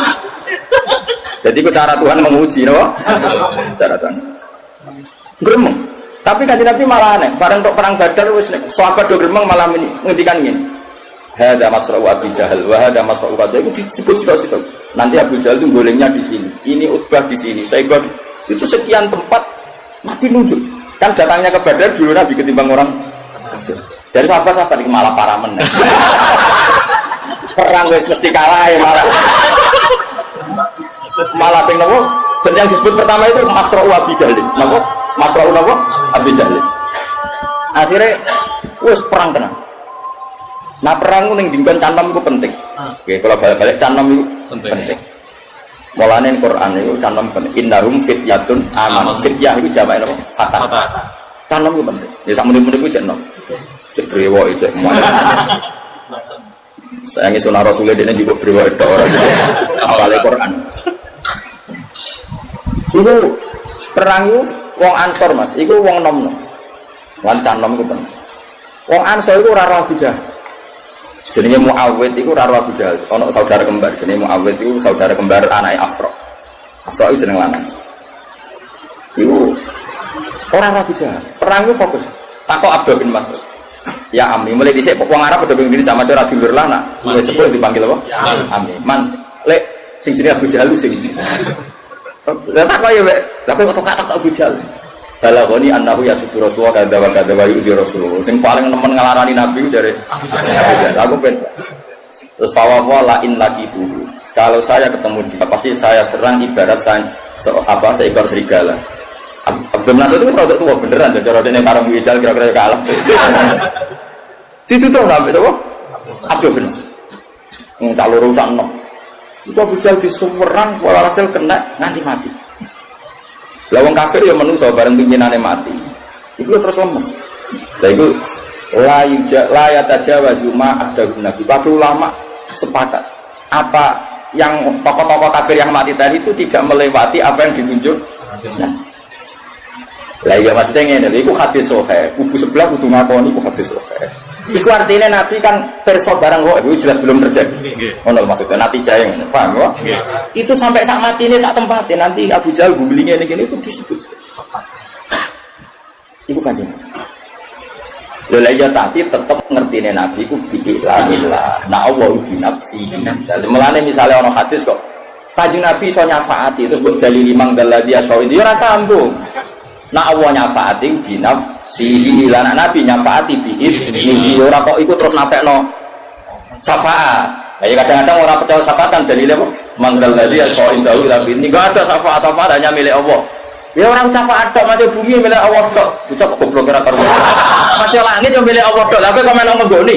Jadi itu cara Tuhan menguji, no? Cara Tuhan. Gremeng. Tapi kanjeng Nabi malah aneh. Bareng untuk perang Badar, sahabat do gremeng malah ngendikan ngene. Hada masra'u Abi Jahal, wa hada masra'u Qadha. Itu disebut-sebut. Nanti Abu Jahal itu golengnya di sini. Ini Utbah di sini. Saibah itu sekian tempat Nabi nunjuk. Kan datangnya ke Badar dulu Nabi ketimbang orang. Dari sahabat-sahabat itu malah para menang. Perang wis mesti kalah ya malah sing nopo? Dan yang disebut pertama itu Masra'u Abi Jahal. Nopo? Masra'u nopo? Abi Jahal. Akhirnya wis perang tenang. Nah perang ning dinggon canom itu penting. Oke, kalau balik-balik canom itu penting. Mulane Quran itu canom penting. Innahum fityatun amanu. Fityah itu jamak nopo? Fatah. Canom itu penting. Ya sak menit-menit ku canom. Cek brewo cek saya ngi sunah Rasulullah dene juga brewo tok ora gitu. Awale Quran. Iku perang itu wong Ansor Mas, iku wong nom-nom. Wan canom iku penting. Wong Ansor iku ora roh Abu Jahal. Jenenge Muawwid iku ora roh Abu Jahal. Ana saudara kembar, jenenge Muawwid iku saudara kembar anake Afra. Afra iku jeneng lanang. Iku ora roh Abu Jahal. Perang itu fokus. Takok Abdul bin Mas'ud. Ya Ami, mulai dhisik wong Arab padha ngene sama ora dulur lana. Mulai sepuluh dipanggil apa? Ami. Man, lek sing jenenge Abu Jahal sing. Lah tak kaya wek, lha kok tak Abu Jahal. Balagoni annahu yasuddu Rasulullah kadza wa kadza wa yudi Rasulullah. Sing paling nemen ngelarani Nabi jare Abu Jahal. Aku ben. Terus fawawa la in laqitu. Kalau saya ketemu dia pasti saya serang ibarat saya seekor serigala. Abdul Nasir itu rada tua beneran dan cara dene karo Wijal kira-kira kalah. Ditutup sampai sapa? Abdul bin Nasir. Cak loro cak enom. Itu Abu Jahal disumerang walhasil kena nganti mati. Lah wong kafir ya menungso bareng pimpinane mati. Iku terus lemes. Lah iku la yatajawazu ma adahu nabi. Para ulama sepakat apa yang tokoh-tokoh kafir yang mati tadi itu tidak melewati apa yang ditunjuk. Nah, lah iya maksudnya ngene, iku hadis sahih. Kubu sebelah kudu ngakoni iku hadis sahih. Iku artinya Nabi kan perso barang kok itu jelas belum terjadi. Ngono maksudnya nanti jaya ngene, paham ya? Itu sampai sak matine sak tempate nanti Abu Jahal guling ngene iki itu disebut. Iku kanjeng. Lha iya tapi tetep ngertine Nabi iku bi'illah. Nah Allah bi nafsi. Mulane misale ana hadis kok Kanjeng Nabi iso nyafaati terus mbok dalili mangdalladzi asawid ya ora sambung. Nah Allah nyafaati binafsihi lan Nabi nyafaati bi'idnihi ora kok iku terus nafekno syafaat. Ya kadang-kadang orang percaya syafaat kan dalile apa? Mangdalladzi asawid tapi ini enggak ada syafaat hanya milik Allah. Ya orang syafaat tok masih bumi milik Allah tok. Bocah kok goblok ora karo. Masih langit yo milik Allah tok. Lah kowe kok melok nggoni.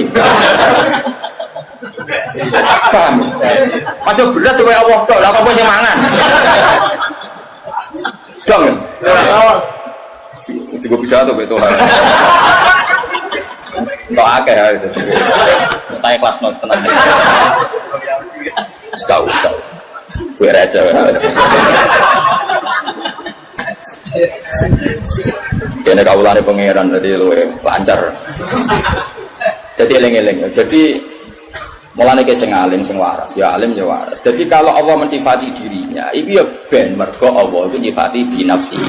Paham? Masuk beras supaya Allah tok. Lah kok kowe sing mangan. Dong. Itu gue bicara tuh betul. Kok akeh ya itu. Saya kelas 0 tenang. Tahu. Gue raja. Kene kawulane pangeran dadi luwe lancar. Jadi eling-eling. Jadi mulane ke sing alim sing waras, ya alim ya waras. Jadi kalau Allah mensifati dirinya, itu ya ben mergo Allah itu nyifati binafsi.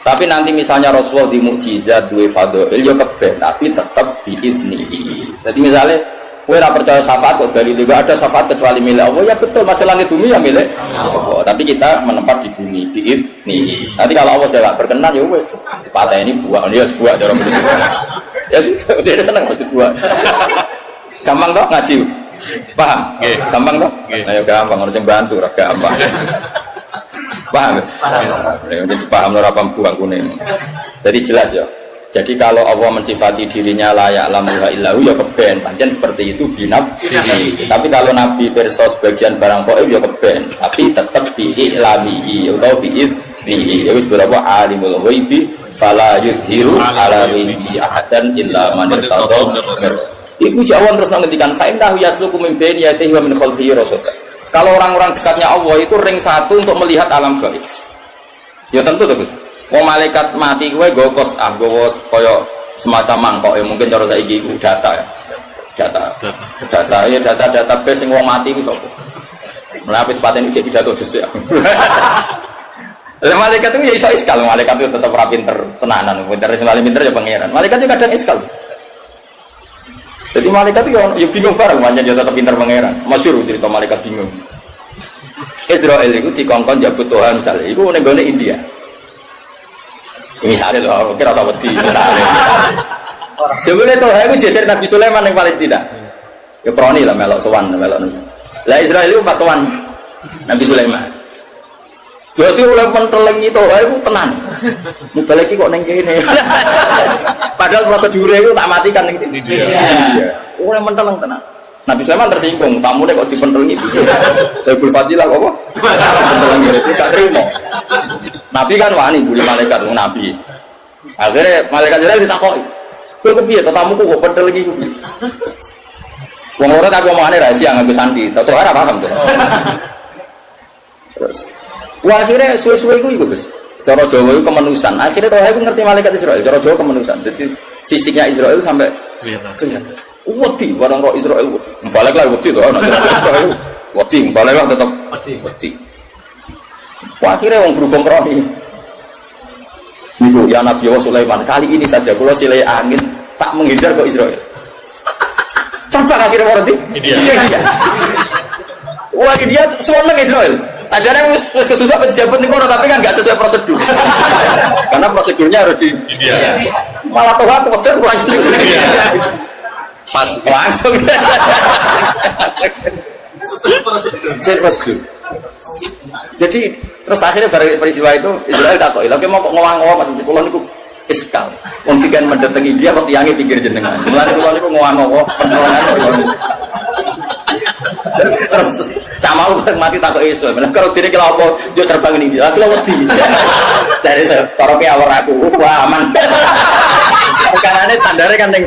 Tapi nanti misalnya Rasulullah di mukjizat duwe fadhil ya keben, tapi tetap biiznihi. Jadi misalnya kowe ora percaya syafaat kok dari tidak ada syafaat kecuali milik Allah, ya betul masalah langit bumi ya milik Allah. Tapi kita menempat di bumi biiznihi. Nanti kalau Allah sudah enggak berkenan ya wis dipateni buah, ya buah cara begitu. Ya sudah dia seneng mesti buah. Gampang toh ngaji? Paham? Nggih. Gampang toh? Ayo gampang ono sing bantu ora gampang. Paham? Jadi paham ora paham buang kuning. Jadi jelas ya. Jadi kalau Allah mensifati dirinya la ya'lamu illahu ya keben, pancen seperti itu binafsihi. Tapi kalau Nabi perso sebagian barang gaib ya keben, tapi tetap bi'ilamihi atau bi'idnihi. Ya wis berapa alimul ghaibi fala yudhiru ala ghaibi ahadan illa man irtada. Iku jawan terus ngendikan fa innahu yasluku min baini yadihi wa min khalfihi rasul. Kalau orang-orang dekatnya Allah itu ring satu untuk melihat alam gaib. Ya tentu tuh Gus. Wong malaikat mati kowe nggo kos nggo kaya semacam mangkok ya mungkin cara saiki iku data ya. data base yang wong mati itu sopo. Melapit paten jadi pidato dhisik. Lah malaikat itu ya iso iskal, malaikat itu tetap ora pinter tenanan, pinter ya pangeran. Malaikat itu kadang iskal. Jadi malaikat itu ya bingung bareng, pancen dia tetap pinter pangeran. Masyhur cerita malaikat bingung. Israel itu dikongkon jabut Tuhan misalnya, itu ning gone India. Misalnya loh, kira tau wedi misalnya. Sebenarnya Tuhan itu jajar Nabi Sulaiman yang Palestina. Ya kroni lah melok sowan melok. Lah Israel itu pas sowan Nabi Sulaiman. Jadi oleh mentelengi Tuhan itu tenang. Mubalek iki kok ning kene. Padahal prosedure itu tak matikan ning kene. Iya. Oleh menteleng tenang. Nabi Sulaiman tersinggung, tamune kok dipentelengi. Sayyidul Fadilah apa? Pentelengi itu gak terima. Nabi kan wani buli malaikat nabi. Akhirnya malaikat Israel ditakoki. Kowe kepiye tetamuku kok pentelengi ku? Wong ora tak omongane rahasia nganggo sandi. Tato ora paham tuh. Terus wah akhirnya suwe-suwe iku Gus. Cara Jawa itu kemanusan. Akhirnya Tuhan itu ngerti malaikat Israel. Cara Jawa kemanusan. Jadi fisiknya Israel sampai kelihatan. Wedi barang roh Israel wedi. Balik lah wedi to ana Israel. Wedi balik lah tetep wedi. Wah akhirnya wong berhubung rohi. Niku ya Nabi Sulaiman kali ini saja kula silai angin tak menghindar ke Israel. Coba akhirnya warati. Iya. Wah dia seneng Israel. Sajane wis kesusah pejabat niku tapi kan enggak sesuai prosedur. Karena prosedurnya harus di malah Tuhan kok langsung. Pas langsung. Prosedur. Jadi terus akhirnya dari peristiwa itu Israel takut, lagi mau kok ngowang-ngowang maksudnya pulau niku iskal. Wong tiga mendatangi dia kok tiangnya pinggir jenengan. Mulane pulau niku ngowang-ngowang penolongan. Terus camal mati takut Israel. Benar kalau diri kalau apa dia terbang ini dia, kalau wedi. Dari taroke awal aku, wah aman. Karena standarnya kan yang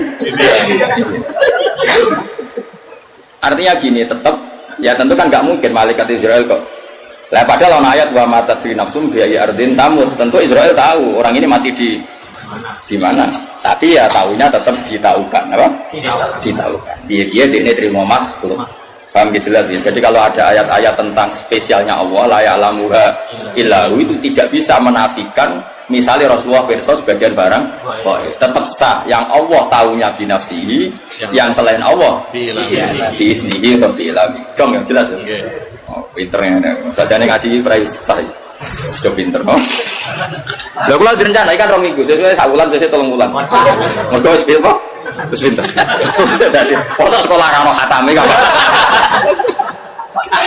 artinya gini tetap ya tentu kan nggak mungkin malaikat Israel kok. Lah padahal ana ayat wa mata di nafsum biaya ardin tamut. Tentu Israel tahu orang ini mati di mana. Tapi ya tahunya tetap ditaukan, apa? Ditaukan. Dia ini terima makhluk. Paham jelas ya. Jadi kalau ada ayat-ayat tentang spesialnya Allah la ya'lamuha illahu itu tidak bisa menafikan misalnya Rasulullah versus sebagian barang tetap sah yang Allah tahunya binafsihi yang selain Allah biiznihi wa bi'ilami. Jom yang jelas ya. Oh, pinternya sajane ngaji price sah. Sudah pinter no. Lha kula direncanakan 2 minggu sesuai sak wulan sesuai 3 wulan. Mergo wis pinter kok. Wis pinter. Dadi poso sekolah ra ono khatame kok.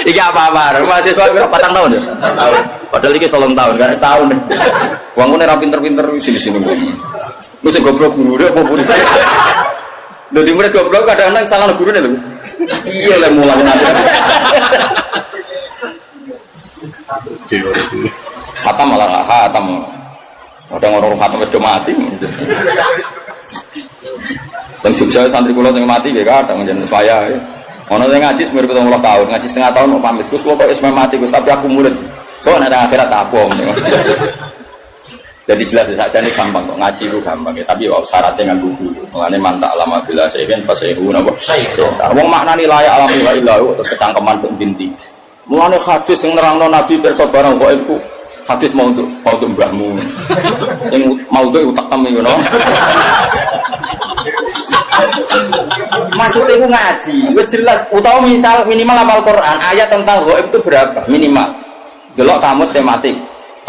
Iki apa-apa, mahasiswa berapa tahun ya? Tahun. Padahal iki 3 tahun, kan setahun. Wong ngene ra pinter-pinter sini-sini. Lu sing goblok guru apa guru. Lho di murid goblok kadang-kadang salah gurune lho. Iya lah mulane nanti. Khatam malah nggak khatam. Orang-orang khatam sudah mati. Teng Jogja santri kula sing mati nggih kadang jeneng saya. Ono sing ngaji semir 70 tahun, ngaji setengah tahun kok pamit. Gus kok wis mati Gus, tapi aku murid. So nek akhirat aku. Jadi jelas saja ini gampang kok ngaji itu gampang ya, tapi wow, syaratnya nganggo guru. Mulane mantak lama bila sayen fasehu napa. Wong maknani layak alam wa illahu terus kecangkeman kok binti. Mulane hadis sing nerangno Nabi pirsa barang kok iku hadis mau untuk mbahmu. Sing mau untuk utak temi ngono. Maksudnya itu ngaji, wis jelas. Utawa misal minimal hafal Quran, ayat tentang ghaib itu berapa? Minimal. Delok kamus tematik.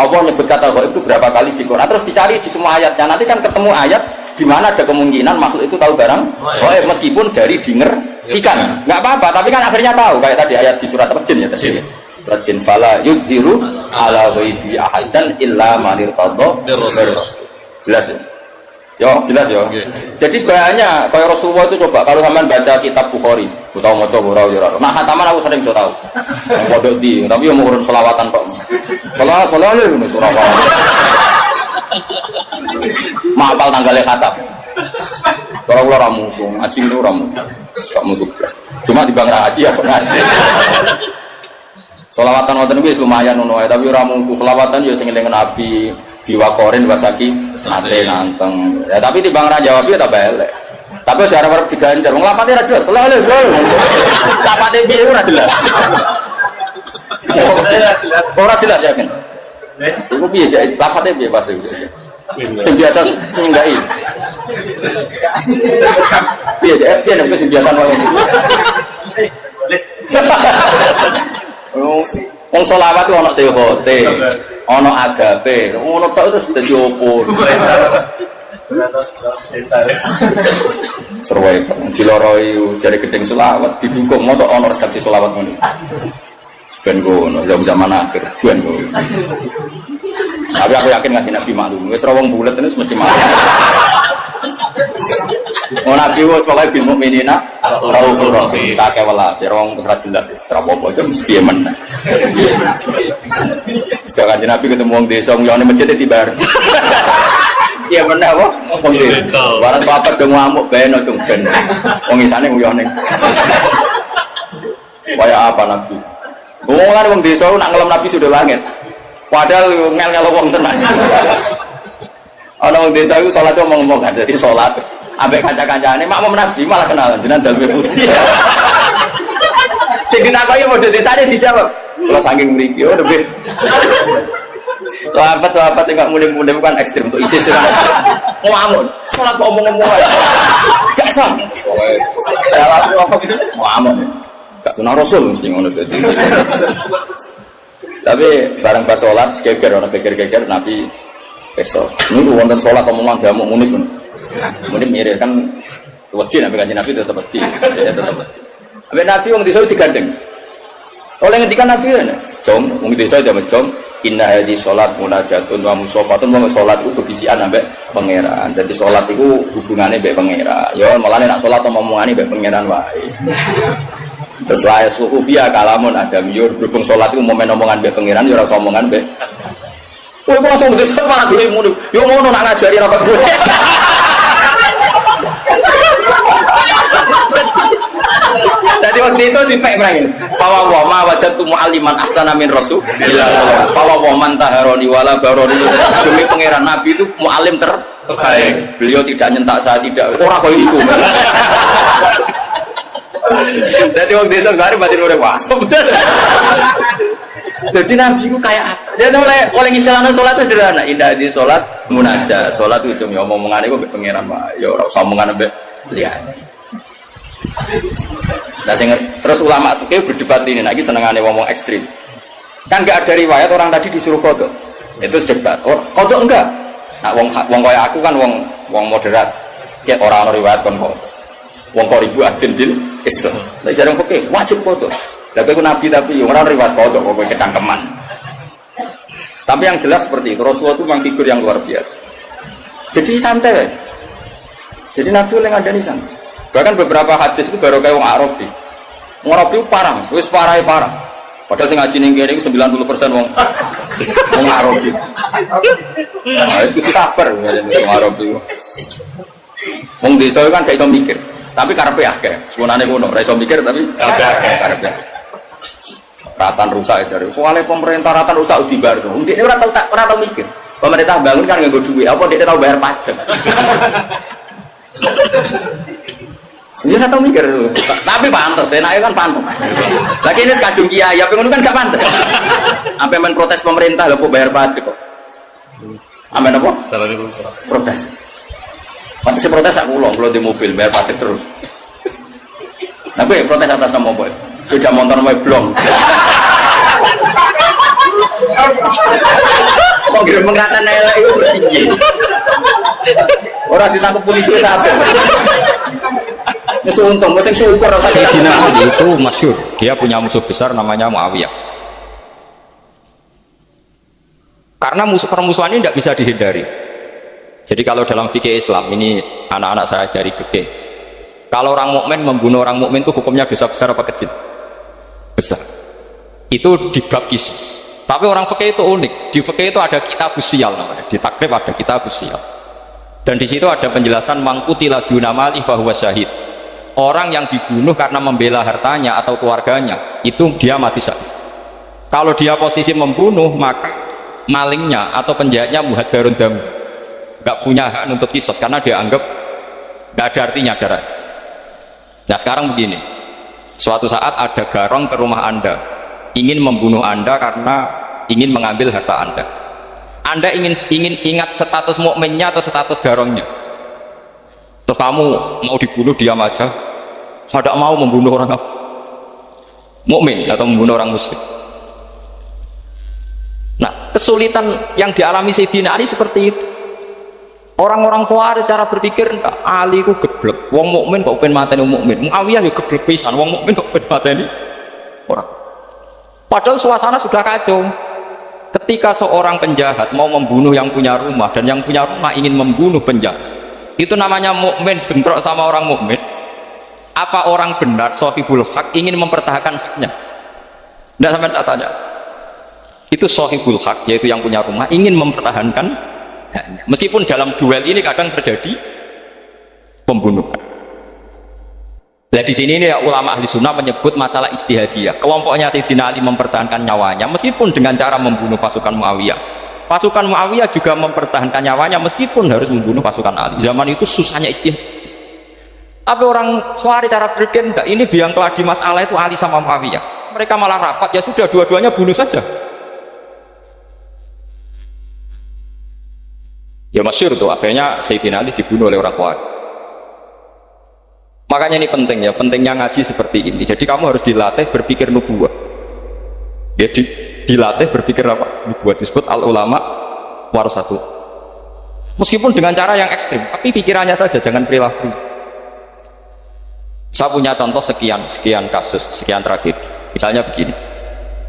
Allah nyebut kata ghaib itu berapa kali di Quran? Terus dicari di semua ayatnya. Nanti kan ketemu ayat di mana ada kemungkinan makhluk itu tahu barang ghaib meskipun dari dinger-ikan. Enggak apa-apa, tapi kan akhirnya tahu kayak tadi ayat di surat Jin ya tadi. Surat Jin fala yudhiru ala ghaibi ahadan illa man irtada. Jelas ya. Yo, jelas yo. Okay. Jadi banyak kayak Rasulullah itu coba kalau sampean baca kitab Bukhari, tahu maca ora ora. Nah, khataman aku sering do tahu. Yang pondok di, tapi yo mau urun selawatan kok. Selawat lho surah. Mapal tanggalnya khatam. Kalau kula ra mutu, ngaji niku ra mutu. Gak mutu. Cuma di bang ngaji ya kok ngaji. Selawatan wonten kuwi lumayan ngono ae, tapi ora mutu. Selawatan yo sing eling Nabi. Diwakorin wasaki nate nanteng ya tapi timbang ra jawab ya tak elek Tapi aja arep diganjar. Wong lapate ra jelas. Lha lapate piye ora jelas. Ora jelas yakin. Iku piye jek lapate piye pas iku. Sing biasa nyenggai. Piye jek piye nek sing biasa wae. Wong selawat ku ana sehote, ana adabe. Ngono tok terus dadi opo. Serwai diloroi jare gedeng selawat didukung mosok ana redaksi selawat ngono. Ben ngono zaman akhir ben ngono. Tapi aku yakin ngaji Nabi maklum wis rawong bulet terus mesti maklum. Oh Nabi wis pokoke bil mukminina raufur rahim sakeh welas rong ora jelas ora apa-apa mesti men. Sekarang Nabi ketemu wong desa nguyone masjid dibar. Iya bener apa? Wong desa. Barang papat do ngamuk ben ojo ben. Wong isane nguyone. Kaya apa Nabi? Wong desa nak ngelem Nabi sudah langit. Padahal ngel-ngel wong tenan. Ana wong desa iku salat ngomong kan dadi salat ambek kanca-kancane makmum Nabi malah kenalan jenengan daleme putih. Sing ditakoki modho desane dijawab. Kalau saking mriki oh lebih. Sahabat-sahabat sing gak mulim-mulim kan ekstrem untuk ISIS. Ngomong, salat ngomong-ngomong ae. Gak sah. Ngomong. Gak sunah Rasul mesti ngono dadi. Tapi bareng pas salat geger ana geger-geger Nabi besok. Niku wonten salat omongan jamu unik pun. Kemudian mirip kan wajib Nabi tetap wajib. Ya tetap wajib. Sampai Nabi wong desa digandeng. Oleh ngendikan Nabi ya, jom wong desa jaman jom inna hadhi sholat munajatun wa musofatun wa sholat itu bisian ambek pangeran. Jadi sholat itu hubungannya ambek pangeran. Ya malah nak sholat omongane ambek pangeran wae. Terus lae suku via kalamun adamiyur berhubung sholat itu momen omongan ambek pangeran ya ora usah omongan ambek. Kowe kok langsung desa malah golek ngono. Yo ngono nak ngajari ra kok. Tadi waktu itu dipek merangin. Fawa wa ma wajadtu mu'alliman ahsana min rasul. Fawa wa man taharoni wala baroni. Demi pangeran Nabi itu mu'alim terbaik. Beliau tidak nyentak saya tidak. Orang kaya itu. Jadi waktu itu enggak ada batin udah wasop. Jadi Nabi itu kayak apa? Dia oleh istilahnya sholat itu sederhana. Indah di sholat munajat. Sholat itu cuma omongan itu pangeran Pak. Ya orang omongan ambek lihat. Nah, terus ulama fikih berdebat ini lagi senengane ngomong ekstrim. Kan enggak ada riwayat orang tadi disuruh kodok. Itu debat. Kodok enggak. Nah, wong kaya aku kan wong moderat. Kayak orang riwayat kon kodok. Wong kok ribu adil bil Islam. Lah jarang fikih wajib kodok. Lah kowe Nabi tapi orang riwayat kodok kok kecangkeman. Tapi yang jelas seperti itu, Rasulullah itu memang figur yang luar biasa. Jadi santai. Jadi Nabi oleh ngadani santai. Bahkan beberapa hadis itu baru kayak wong Arabi. Wong Arabi parah, wis parah. Padahal sing ngaji ning kene 90% wong Arabi. Nah, itu kabar wong Arabi. Wong desa kan gak iso mikir, tapi karepe akeh. Sebenarnya ngono, ora iso mikir tapi karepe. Ratan rusak jare. Soale pemerintah ratan rusak dibarno. Ndekne ora tau mikir. Pemerintah bangun kan nganggo duit, apa ndekne tau bayar pajak. Dia nggak tahu mikir, tapi pantas, enaknya kan pantas. Lagi ini sekadung kiai, apa ngono kan gak pantas. Apa main protes pemerintah, lo bayar pajak kok. Amin apa? Protes. Pantas protes aku ulang, kalau di mobil bayar pajak terus. Nah gue protes atas nama apa? Sudah motor mau blong. Kok kira mengatakan elek itu tinggi. Orang ditangkap polisi satu. Untung, Sayyidina Ali itu masyhur, dia punya musuh besar namanya Muawiyah. Karena permusuhan ini tidak bisa dihindari. Jadi kalau dalam fikih Islam ini anak-anak saya ajari fikih. Kalau orang mukmin membunuh orang mukmin itu hukumnya dosa besar apa kecil? Besar. Itu di bab kisos. Tapi orang fikih itu unik. Di fikih itu ada kitab usial namanya. Di takrib ada kitab usial. Dan di situ ada penjelasan mangkutila dunamali fahuwa syahid. Orang yang dibunuh karena membela hartanya atau keluarganya itu dia mati syahid. Kalau dia posisi membunuh maka malingnya atau penjahatnya muhadarun dam, nggak punya hak untuk kisos karena dia anggap nggak ada artinya darah. Nah sekarang begini, suatu saat ada garong ke rumah Anda, ingin membunuh Anda karena ingin mengambil harta Anda. Anda ingin ingat status mukminnya atau status garongnya. Terus kamu mau dibunuh diam aja. Saya tidak mau membunuh orang mukmin atau membunuh orang muslim. Nah, kesulitan yang dialami Sayyidina Ali seperti itu. Orang-orang Khawarij cara berpikir, Ali ku geblek, wong mukmin kok pengen mateni wong mukmin. Muawiyah ya geblek pisan, wong mukmin kok pengen mateni orang. Padahal suasana sudah kacau. Ketika seorang penjahat mau membunuh yang punya rumah dan yang punya rumah ingin membunuh penjahat, itu namanya mukmin bentrok sama orang mukmin. Apa orang benar sahibul haq ingin mempertahankan haknya? Tidak sampai saya tanya. Itu sahibul haq, yaitu yang punya rumah ingin mempertahankan haknya. Meskipun dalam duel ini kadang terjadi pembunuhan. Nah di sini ini ya, ulama ahli sunnah menyebut masalah ijtihadiyah. Kelompoknya Sayyidina Ali mempertahankan nyawanya meskipun dengan cara membunuh pasukan Muawiyah. Pasukan Muawiyah juga mempertahankan nyawanya meskipun harus membunuh pasukan Ali. Zaman itu susahnya ijtihad. Tapi orang Khawarij cara berpikir enggak, ini biang keladi masalah itu Ali sama Muawiyah. Mereka malah rapat, ya sudah dua-duanya bunuh saja. Ya masyhur tuh, akhirnya Sayyidina Ali dibunuh oleh orang Khawarij. Makanya ini penting ya, pentingnya ngaji seperti ini. Jadi kamu harus dilatih berpikir nubuwah. Ya dilatih berpikir apa? Nubuwah. Disebut al ulama warasatu. Meskipun dengan cara yang ekstrim, tapi pikirannya saja, jangan perilaku. Saya punya contoh sekian kasus, sekian tragedi. Misalnya begini,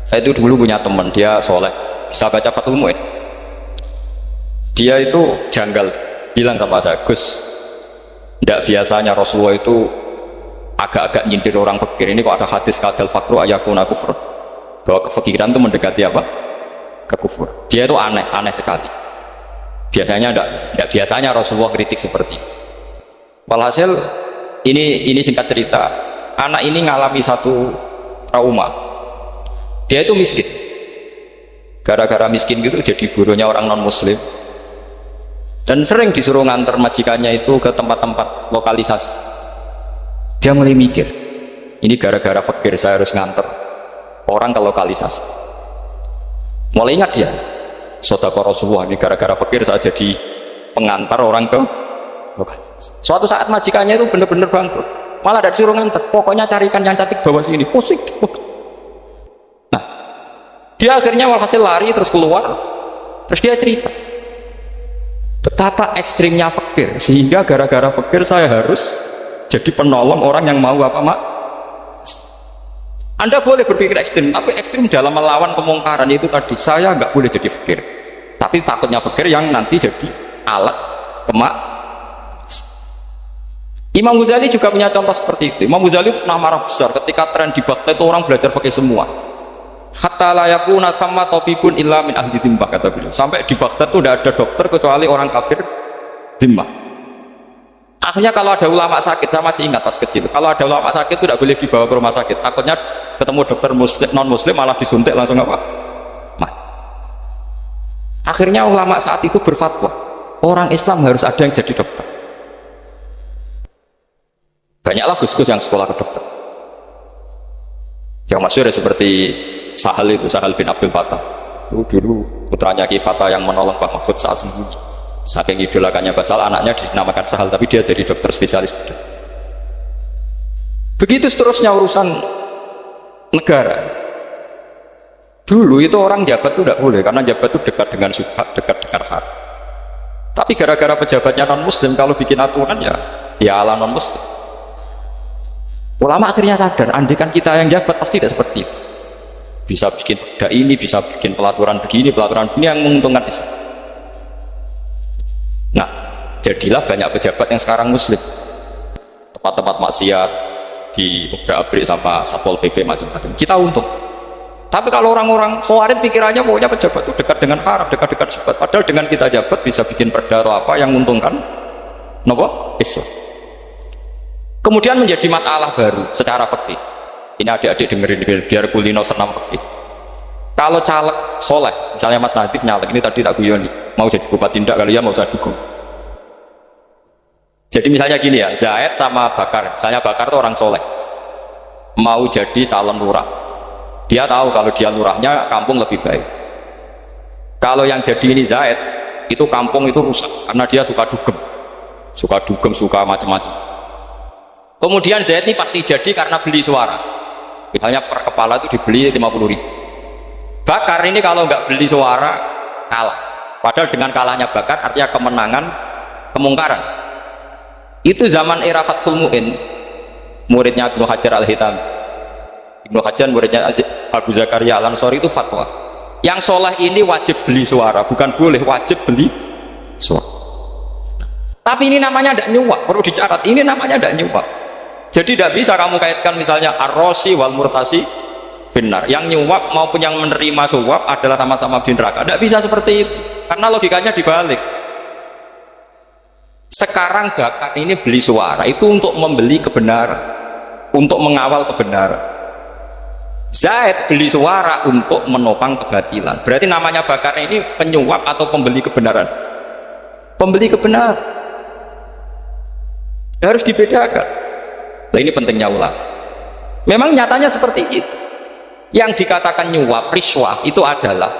saya itu dulu punya teman, dia soleh, bisa baca Fathul Mu'in. Dia itu janggal, bilang sama saya, Gus, tidak biasanya Rasulullah itu agak-agak nyindir orang fakir. Ini kok ada hadis kadal fakru ayakuna kufur, bahwa kefakiran itu mendekati apa? Kekufur. Dia itu aneh sekali. Biasanya tidak biasanya Rasulullah kritik seperti itu. Walhasil ini singkat cerita, anak ini ngalami satu trauma. Dia itu miskin, gara-gara miskin gitu jadi buruhnya orang non muslim. Dan sering disuruh nganter majikannya itu ke tempat-tempat lokalisasi. Dia mulai mikir, ini gara-gara fakir saya harus nganter orang ke lokalisasi. Mulai ingat dia, sedekah Rasulullah, ini gara-gara fakir saya jadi pengantar orang ke lokalisasi. Suatu saat majikannya itu benar-benar bangkrut, malah ada disuruh nganter, pokoknya carikan yang cantik bawa sini, pusing. Nah, dia akhirnya walhasil lari terus keluar, terus dia cerita betapa ekstrimnya fakir, sehingga gara-gara fakir saya harus jadi penolong orang yang mau apa mak. Anda boleh berpikir ekstrim, tapi ekstrim dalam melawan kemungkaran itu tadi. Saya nggak boleh jadi fakir, tapi takutnya fakir yang nanti jadi alat kemak. Imam Ghazali juga punya contoh seperti itu. Imam Ghazali pernah marah besar ketika tren di Baghdad itu orang belajar fakir semua. Hatta la yakuna thamma tabibun illa min ahli dhimmah, kata beliau. Sampai di Baghdad itu tidak ada dokter kecuali orang kafir dhimmah. Akhirnya kalau ada ulama sakit, saya masih ingat pas kecil, kalau ada ulama sakit itu tidak boleh dibawa ke rumah sakit, takutnya ketemu dokter muslim, non muslim malah disuntik langsung apa? Mati. Akhirnya ulama saat itu berfatwa, orang Islam harus ada yang jadi dokter. Banyaklah gus-gus yang sekolah ke dokter. Yang masyhur seperti Sahal bin Abdul Fattah itu dulu putranya Ki Fatah yang menolong Pak Mahfud saat sembunyi. Saking idolakannya Basal, anaknya dinamakan Sahal, tapi dia jadi dokter spesialis bedah. Begitu seterusnya urusan negara. Dulu itu orang jabat itu tidak boleh, karena jabat itu dekat dengan syubhat, dekat dengan haram. Tapi gara-gara pejabatnya non muslim, kalau bikin aturan ya ala non muslim. Ulama akhirnya sadar, andikan kita yang jabat pasti tidak seperti itu. Bisa bikin perda ini, bisa bikin pelaturan begini yang menguntungkan Islam. Nah, jadilah banyak pejabat yang sekarang muslim. Tempat-tempat maksiat di obrak-abrik sama Satpol PP macam-macam. Kita untung. Tapi kalau orang-orang Khawarij pikirannya pokoknya pejabat itu dekat dengan haram, dekat syubhat. Padahal dengan kita jabat bisa bikin perda atau apa yang menguntungkan Islam. Kemudian menjadi masalah baru secara fikih. Ini adik-adik dengerin biar kulino senam fikih. Kalau caleg soleh, misalnya Mas Nadif nyalek, ini tadi tak guyoni, mau jadi bupati tidak, kalau ya mau saya dukung. Jadi misalnya gini ya, Zaid sama Bakar, misalnya Bakar itu orang soleh, mau jadi calon lurah. Dia tahu kalau dia lurahnya kampung lebih baik. Kalau yang jadi ini Zaid, itu kampung itu rusak karena dia suka dugem, suka macam-macam. Kemudian Zaid ini pasti jadi karena beli suara. Misalnya per kepala itu dibeli 50.000. Bakar ini kalau nggak beli suara kalah. Padahal dengan kalahnya Bakar artinya kemenangan, kemungkaran. Itu zaman era Fathul Mu'in, muridnya Ibnu Hajar Al-Hitami. Ibnu Hajar muridnya Abu Zakaria Al-Ansori itu fatwa, yang soleh ini wajib beli suara, bukan boleh, wajib beli suara. Tapi ini namanya tidak nyuwak, perlu dicatat, ini namanya tidak nyuwak. Jadi tidak bisa kamu kaitkan misalnya ar-rosi wal murtasi finnar, yang nyuwak maupun yang menerima suap adalah sama-sama di neraka. Tidak bisa seperti itu, karena logikanya dibalik. Sekarang Bakar ini beli suara itu untuk membeli kebenaran, untuk mengawal kebenaran. Zaid beli suara untuk menopang kebatilan. Berarti namanya Bakar ini penyuap atau pembeli kebenaran? Pembeli kebenaran. Harus dibedakan. Nah, ini pentingnya ulama. Memang nyatanya seperti itu. Yang dikatakan nyuap, riswah itu adalah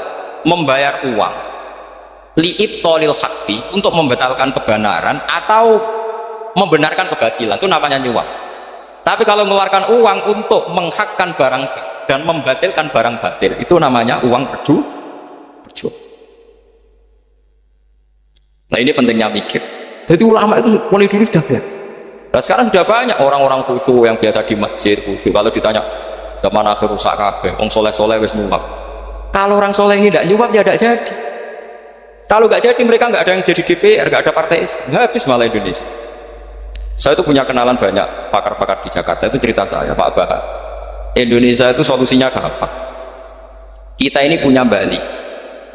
membayar uang li'ibtolil haqqi, untuk membatalkan kebenaran atau membenarkan kebatilan, itu namanya nyuap. Tapi kalau mengeluarkan uang untuk menghakkan barang dan membatalkan barang batil, itu namanya uang perjuangan. Nah ini pentingnya mikir. Jadi ulama itu mulai dulu sudah banyak. Nah sekarang sudah banyak orang-orang khusyuk yang biasa di masjid khusyuk, kalau ditanya zaman akhir rusak kabeh, wong soleh-soleh wis nyuap. Kalau orang soleh ini tidak nyuap ya tidak jadi. Kalau nggak jadi mereka nggak ada yang jadi DPR, nggak ada partai Islam, habis malah Indonesia. Saya itu punya kenalan banyak pakar-pakar di Jakarta, itu cerita saya Pak Bahar. Indonesia itu solusinya gampang. Kita ini punya Bali,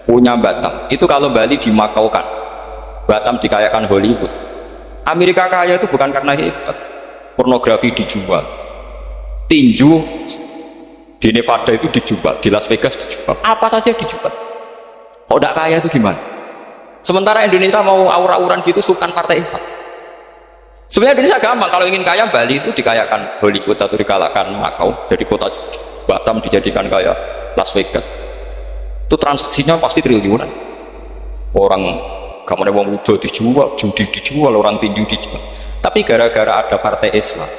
punya Batam. Itu kalau Bali dimakaukan, Batam dikayakan Hollywood. Amerika kaya itu bukan karena hebat, pornografi dijual, tinju di Nevada itu dijual, di Las Vegas dijual, apa saja dijual. Kok tidak kaya itu gimana? Sementara Indonesia mau aura-auran gitu, sultan partai Islam. Sebenarnya Indonesia gampang, kalau ingin kaya Bali itu dikayakan Hollywood atau dikalahkan Makau, jadi kota judi. Batam dijadikan kayak Las Vegas. Itu transaksinya pasti triliunan. Orang kamu wong udo dijual, judi dijual, orang tinju dijual. Tapi gara-gara ada partai Islam,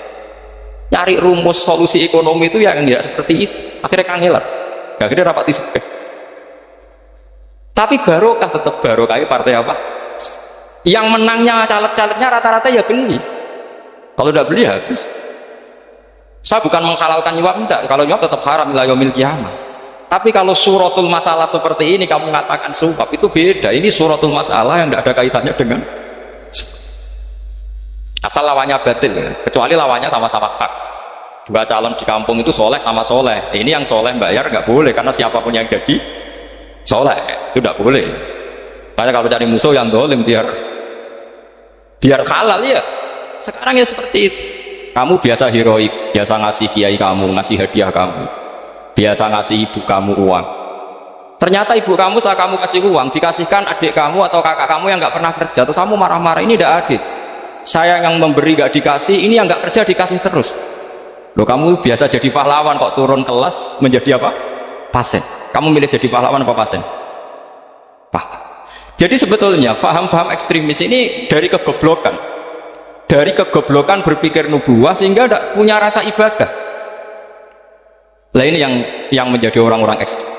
nyari rumus solusi ekonomi itu yang tidak seperti itu. Akhirnya kangelan. Akhirnya rapat isuk. Tapi barokah, tetap barokah. Partai apa? Yang menangnya caleg-calegnya rata-rata ya beli. Kalau tidak beli habis. Saya bukan menghalalkan nyuap, enggak. Kalau nyuap tetap haram ila yaumil qiyamah. Tapi kalau suratul masalah seperti ini kamu mengatakan suap, itu beda. Ini suratul masalah yang tidak ada kaitannya dengan asal lawannya batil, kecuali lawannya sama-sama hak. Dua calon di kampung itu soleh sama soleh. Ini yang soleh bayar nggak boleh, karena siapapun yang jadi soleh itu tidak boleh. Makanya kalau cari musuh yang dolim biar halal ya. Sekarang ya seperti itu. Kamu biasa heroik, biasa ngasih kiai kamu, ngasih hadiah kamu, biasa ngasih ibu kamu uang. Ternyata ibu kamu setelah kamu kasih uang dikasihkan adik kamu atau kakak kamu yang nggak pernah kerja, terus kamu marah-marah. Ini tidak adil. Saya yang memberi nggak dikasih, ini yang nggak kerja dikasih terus. Loh, kamu biasa jadi pahlawan kok turun kelas menjadi apa? Pasien. Kamu milih jadi pahlawan apa pasien? Pahlawan. Jadi sebetulnya faham-faham ekstremis ini dari kegoblokan, berpikir nubuah sehingga tidak punya rasa ibadah. Nah ini yang menjadi orang-orang ekstrim.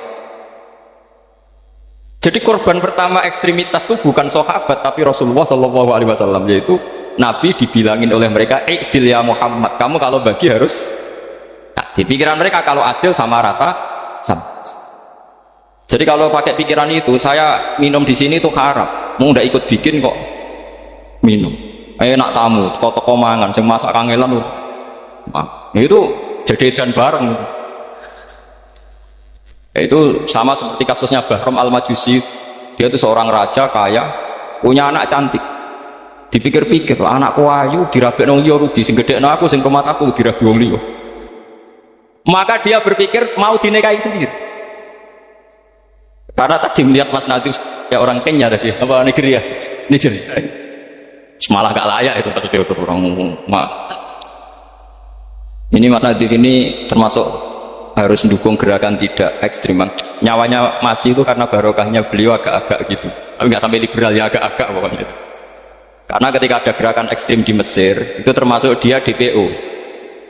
Jadi korban pertama ekstremitas itu bukan sahabat tapi Rasulullah SAW, yaitu Nabi dibilangin oleh mereka, "I'dil ya Muhammad." Kamu kalau bagi harus, nah, di pikiran mereka kalau adil sama rata sama. Jadi kalau pakai pikiran itu, saya minum di sini itu haram, mau ndak ikut bikin kok minum. Enak tamu, toko mangan, sing masak kangelan loh. Nah, itu jajan bareng. Itu sama seperti kasusnya Bahram Al-Majusi. Dia itu seorang raja kaya, punya anak cantik. Dipikir-pikir, anakku ayu dirabek nang liya rugi, sing gedhekno aku, sing rumah aku dirabi wong liya. Maka dia berpikir mau dinikahi sendiri. Karena tadi melihat Mas Nadif ya orang Kenya tadi, apa Nigeria, Nigeria. malah gak layak itu maksudnya orang ini Mas Nadif ini termasuk harus mendukung gerakan tidak ekstrim. Nyawanya masih itu karena barokahnya beliau agak-agak gitu, tapi nggak sampai liberal ya, agak-agak pokoknya itu. Karena ketika ada gerakan ekstrim di Mesir itu termasuk dia DPO,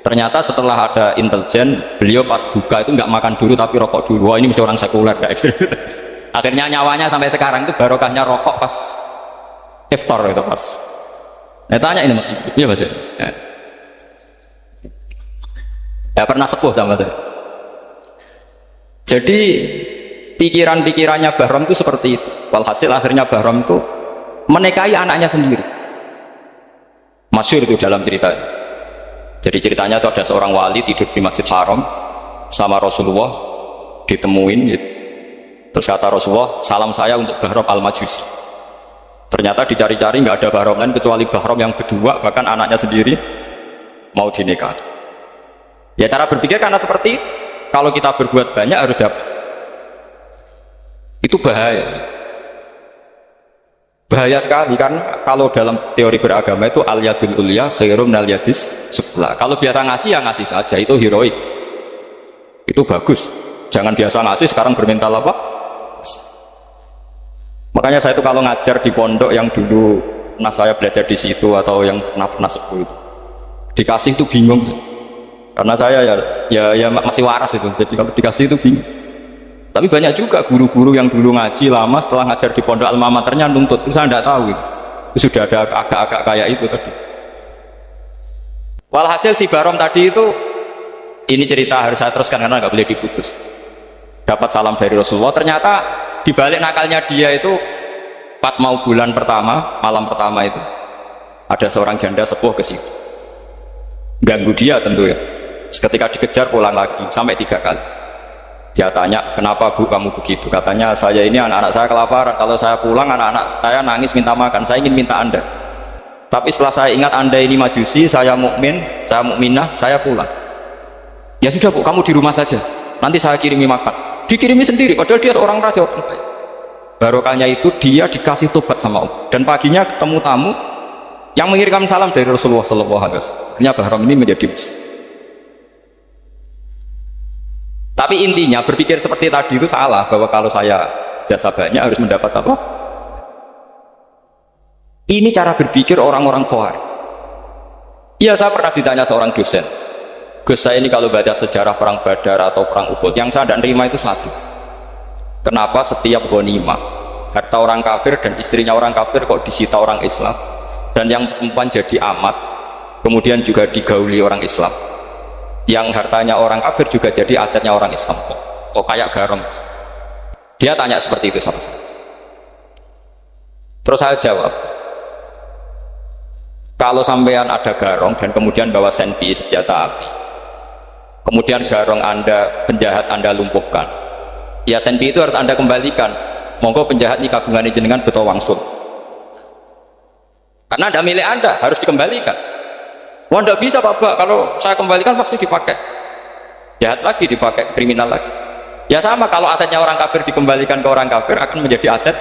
ternyata setelah ada intelijen beliau pas buka itu nggak makan dulu tapi rokok dulu. Wah ini mesti orang sekuler gak ekstrim. Akhirnya nyawanya sampai sekarang itu barokahnya rokok pas iftar itu pas. Nah tanya ini Mas, iya Mas ya? Ya pernah sepuh sama saya. Jadi pikiran-pikirannya Bahram itu seperti itu. Walhasil akhirnya Bahram itu menikahi anaknya sendiri. Masyhur itu dalam cerita. Jadi ceritanya itu ada seorang wali tidur di Masjid Haram sama Rasulullah, ditemuin gitu. Terus kata Rasulullah, salam saya untuk Bahram al-Majusi. Ternyata dicari-cari nggak ada Bahram lain kecuali Bahram yang berdua, bahkan anaknya sendiri mau dinikahi. Ya cara berpikir karena seperti itu. Kalau kita berbuat banyak harus dapat. Itu bahaya. Bahaya sekali karena kalau dalam teori beragama itu al-yadul ulya khairum minal yadis sufla. Kalau biasa ngasih ya ngasih saja, itu heroik. Itu bagus. Jangan biasa ngasih sekarang bermental apa? Makanya saya itu kalau ngajar di pondok yang dulu pernah saya belajar di situ atau yang pernah sepuh itu, dikasih itu bingung. Karena saya ya masih waras itu, jadi kalau dikasih itu bingung. Tapi banyak juga guru-guru yang dulu ngaji lama setelah ngajar di pondok alma maternya nuntut, itu saya tidak tahu itu sudah ada agak-agak kayak itu tadi. Walhasil si Bahram tadi itu, ini cerita harus saya teruskan karena nggak boleh diputus. Dapat salam dari Rasulullah, ternyata dibalik nakalnya dia itu pas mau bulan pertama, malam pertama itu ada seorang janda sepuh ke situ, ganggu dia tentu ya. Ketika dikejar pulang lagi sampai 3 kali. Dia tanya, kenapa Bu kamu begitu? Katanya, saya ini anak-anak saya kelaparan, kalau saya pulang anak-anak saya nangis minta makan, saya ingin minta Anda. Tapi setelah saya ingat Anda ini Majusi, saya mukmin, saya mukminah, saya pulang. Ya sudah Bu, kamu di rumah saja, nanti saya kirimi makan. Dikirimi sendiri, padahal dia seorang raja. Barokahnya itu dia dikasih tobat sama Allah. Dan paginya ketemu tamu yang mengirimkan salam dari Rasulullah SAW. Akhirnya Bahram ini menjadi muslim. Tapi intinya berpikir seperti tadi itu salah, bahwa kalau saya jasa banyak harus mendapat apa? Ini cara berpikir orang-orang Khawarij. Iya, saya pernah ditanya seorang dosen, Gus, saya ini kalau baca sejarah perang Badar atau perang Uhud, yang saya tidak terima itu satu, kenapa setiap ghanimah harta orang kafir dan istrinya orang kafir kok disita orang Islam, dan yang perempuan jadi amat kemudian juga digauli orang Islam, yang hartanya orang kafir juga jadi asetnya orang Islam, kok kayak garam. Dia tanya seperti itu sama saya. Terus saya jawab, kalau sampean ada garong dan kemudian bawa senpi senjata api, kemudian garong Anda, penjahat Anda lumpuhkan, ya senpi itu harus Anda kembalikan. Monggo penjahat ini kagungan jenengan beto wangsul, karena ada milik Anda, harus dikembalikan. Wah, tidak bisa Pak, kalau saya kembalikan pasti dipakai jahat lagi, dipakai kriminal lagi. Ya sama, kalau asetnya orang kafir dikembalikan ke orang kafir akan menjadi aset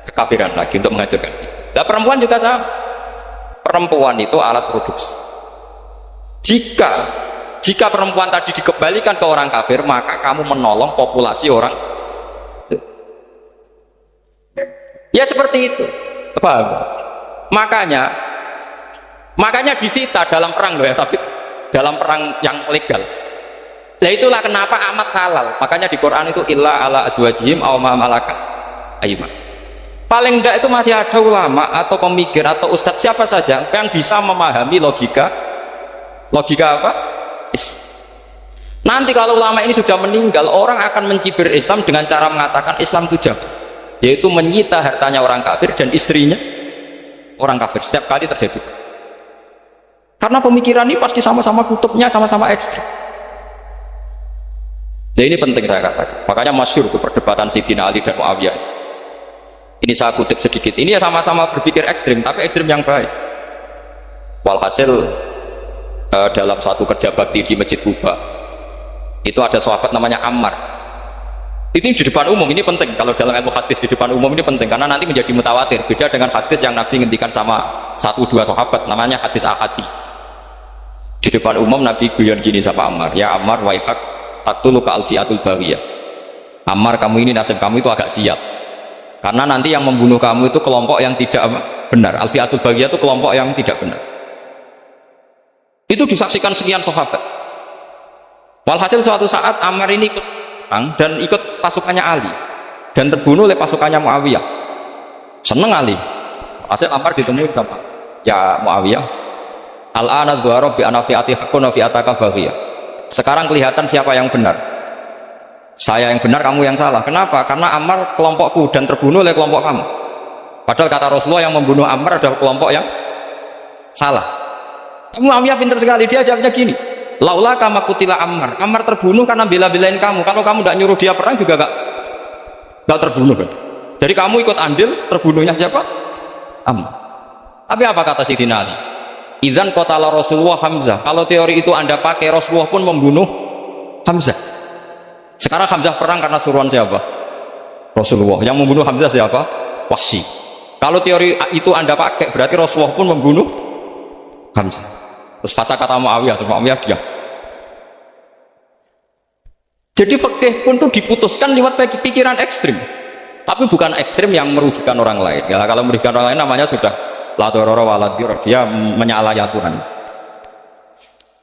kekafiran lagi untuk menghancurkan. Nah, perempuan juga sama. Perempuan itu alat produksi. Jika perempuan tadi dikembalikan ke orang kafir, maka kamu menolong populasi orang. Ya seperti itu. Paham? Makanya disita dalam perang loh ya, tapi dalam perang yang legal. Nah itulah kenapa amat halal. Makanya di Quran itu illa ala azwajihim aw ma malakat ayman. Paling enggak itu masih ada ulama atau pemikir atau ustadz siapa saja yang bisa memahami logika apa? Nanti kalau ulama ini sudah meninggal, orang akan mencibir Islam dengan cara mengatakan Islam itu jahat, yaitu menyita hartanya orang kafir dan istrinya orang kafir. Setiap kali terjadi. Karena pemikiran ini pasti sama-sama kutubnya, sama-sama ekstrim. Nah ini penting saya katakan. Makanya masyhur itu perdebatan Sayyidina Ali dan Muawiyah. Ini saya kutip sedikit. Ini ya sama-sama berpikir ekstrim, tapi ekstrim yang baik. Walhasil dalam satu kerja bakti di Masjid Kuba, itu ada sahabat namanya Ammar. Ini di depan umum, ini penting. Kalau dalam ilmu hadis di depan umum ini penting karena nanti menjadi mutawatir. Beda dengan hadis yang Nabi ngendikan sama 1-2 sahabat, namanya hadis ahadi. Di depan umum Nabi guyon gini sama Ammar, ya Ammar waihak taktuluka alfiatul baghiyah. Ammar, kamu ini nasib kamu itu agak sial. Karena nanti yang membunuh kamu itu kelompok yang tidak benar. Alfiatul baghiyah itu kelompok yang tidak benar. Itu disaksikan sekian sahabat. Walhasil suatu saat Ammar ini ikut dan ikut pasukannya Ali dan terbunuh oleh pasukannya Muawiyah. Seneng Ali. Hasil Ammar ditemui sama, ya Muawiyah, al-ana dhuhara bi ana fi'ati haqqun wa fi'ataka baghiyah. Sekarang kelihatan siapa yang benar. Saya yang benar, kamu yang salah. Kenapa? Karena Ammar kelompokku dan terbunuh oleh kelompok kamu. Padahal kata Rasulullah yang membunuh Ammar adalah kelompok yang salah. Muawiyah pintar sekali, dia jawabnya gini, laula kama kutila Ammar. Ammar terbunuh karena bela-belain kamu. Kalau kamu tidak nyuruh dia perang juga gak terbunuh kan. Jadi kamu ikut andil terbunuhnya siapa? Ammar. Tapi apa kata Sayyidina Ali? Idzan qatala Rasulullah Hamzah. Kalau teori itu Anda pakai, Rasulullah pun membunuh Hamzah. Sekarang Hamzah perang karena suruhan siapa? Rasulullah. Yang membunuh Hamzah siapa? Wahsy. Kalau teori itu Anda pakai, berarti Rasulullah pun membunuh Hamzah. Terus fasa kata Muawiyah, terus Muawiyah diam. Jadi fikih pun tuh diputuskan lewat pikiran ekstrim, tapi bukan ekstrim yang merugikan orang lain. Ya, kalau merugikan orang lain namanya sudah la darara wa la dirar, dia menyalahi aturan.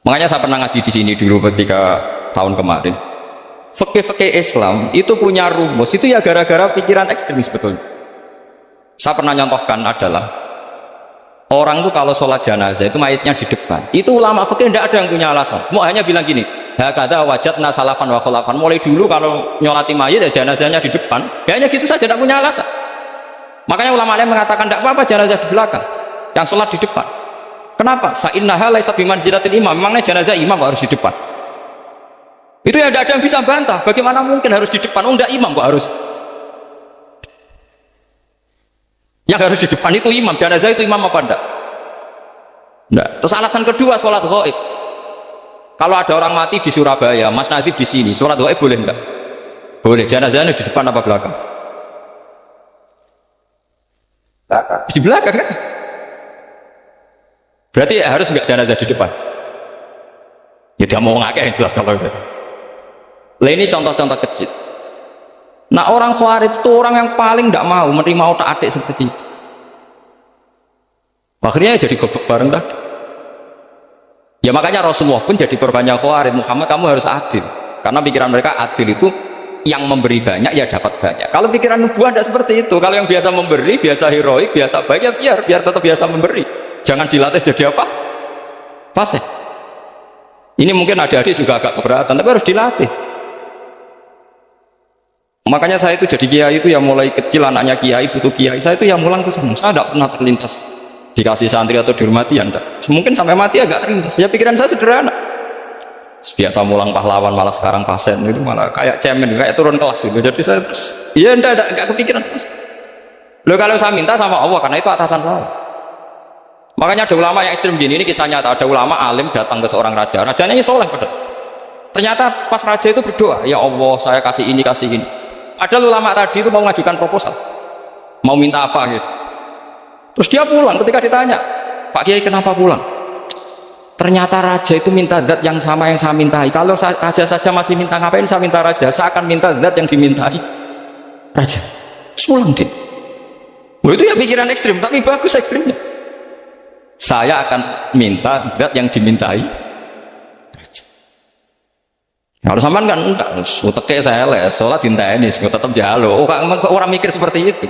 Makanya saya pernah ngaji di sini dulu ketika tahun kemarin. Fikih Islam itu punya rumus, itu ya gara-gara pikiran ekstrim sebetulnya. Saya pernah nyontohkan adalah orang tuh kalau sholat jenazah itu mayitnya di depan, itu ulama fikih tidak ada yang punya alasan, mau hanya bilang gini, hakadha wajadna salafan wa khulafan, mulai dulu kalau nyolati mayit ya jenazahnya di depan, ya hanya gitu saja, tidak punya alasan. Makanya ulama lain mengatakan tidak apa-apa jenazah di belakang, yang sholat di depan. Kenapa? Fa innaha laisa bimanzilatil imam, memangnya jenazah imam kok harus di depan? Itu ya tidak ada yang bisa bantah, bagaimana mungkin harus di depan? Oh enggak, imam kok harus. Yang harus di depan itu imam, jenazah itu imam apa enggak? Enggak. Terus alasan kedua, sholat ghaib. Kalau ada orang mati di Surabaya, Mas Nadib di sini, sholat ghaib boleh enggak? Boleh. Jenazahnya di depan apa belakang? Belakang. Di belakang kan? Berarti ya harus enggak jenazah di depan? Ya dia mau ngakeh jelas kalau itu. Lah ini contoh-contoh kecil. Nah orang Khawarij itu orang yang paling tidak mau menerima otak-atik seperti itu. Akhirnya jadi goblok bareng tadi. Ya makanya Rasulullah pun jadi korbannya Khawarij. Muhammad, kamu harus adil. Karena pikiran mereka adil itu yang memberi banyak ya dapat banyak. Kalau pikiran nubuah tidak seperti itu. Kalau yang biasa memberi, biasa heroik, biasa baik ya biar tetap biasa memberi. Jangan dilatih jadi apa? Fasih. Ini mungkin adik-adik juga agak keberatan, tapi harus dilatih. Makanya saya itu jadi kiai itu ya mulai kecil, anaknya kiai butuh kiai, saya itu yang mulang tuh senang. Saya tidak pernah terlintas dikasih santri atau dihormati, anda mungkin sampai mati agak terlintas. Ya pikiran saya sederhana, biasa mulang pahlawan, malah sekarang pasien itu malah kayak cemen, kayak turun kelas gitu. Jadi saya terus ya enggak kepikiran terus. Loh kalau saya minta sama Allah, karena itu atasan saya. Makanya ada ulama yang ekstrim gini, ini kisah nyata. Ada ulama alim datang ke seorang raja, rajanya ini soleh padahal. Ternyata pas raja itu berdoa, ya Allah saya kasih ini kasih ini. Padahal ulama tadi itu mau mengajukan proposal, mau minta apa gitu. Terus dia pulang, ketika ditanya, Pak Kiai kenapa pulang? Ternyata raja itu minta zat yang sama yang saya mintai. Kalau raja saja masih minta, ngapain saya minta raja? Saya akan minta zat yang dimintai raja. Terus pulang dia. Itu ya pikiran ekstrim, tapi bagus ekstrimnya. Saya akan minta zat yang dimintai raja. Kalau sampean kan enggak, uteke saya les, sholat dinteni, tetap jalo. Oh, orang mikir seperti itu.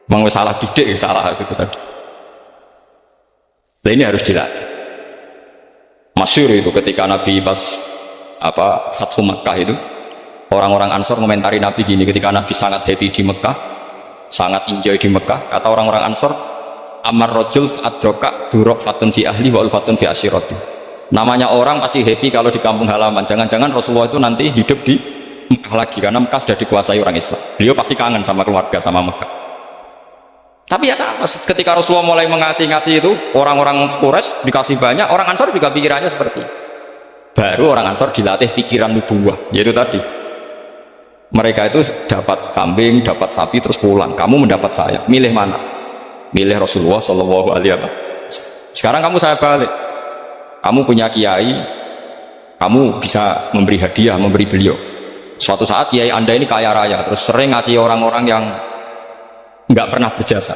Mang salah didik, salah itu tadi. Nah, ini harus dilatih. Masyhur itu ketika Nabi pas Fathu Makkah itu, orang-orang Ansor komentari Nabi gini, ketika Nabi sangat happy di Mekah, sangat enjoy di Mekah, kata orang-orang Ansor, amar rajul adraka durok fatun fi ahli wa ulfatun fi asyirati. Namanya orang pasti happy kalau di kampung halaman. Jangan-jangan Rasulullah itu nanti hidup di Mekah lagi, karena Mekah sudah dikuasai orang Islam. Beliau pasti kangen sama keluarga, sama Mekah. Tapi ya sama, ketika Rasulullah mulai ngasih itu, orang-orang Quraisy dikasih banyak, orang Ansor juga pikirannya seperti itu. Baru orang Ansor dilatih pikiran nubuwah, yaitu tadi Mereka itu dapat kambing, dapat sapi terus pulang. Kamu mendapat saya. Milih mana? Milih Rasulullah Shallallahu Alaihi Wasallam. Sekarang kamu saya balik. Kamu punya kiai, kamu bisa memberi hadiah, memberi beliau. Suatu saat kiai Anda ini kaya raya, terus sering ngasih orang-orang yang nggak pernah berjasa.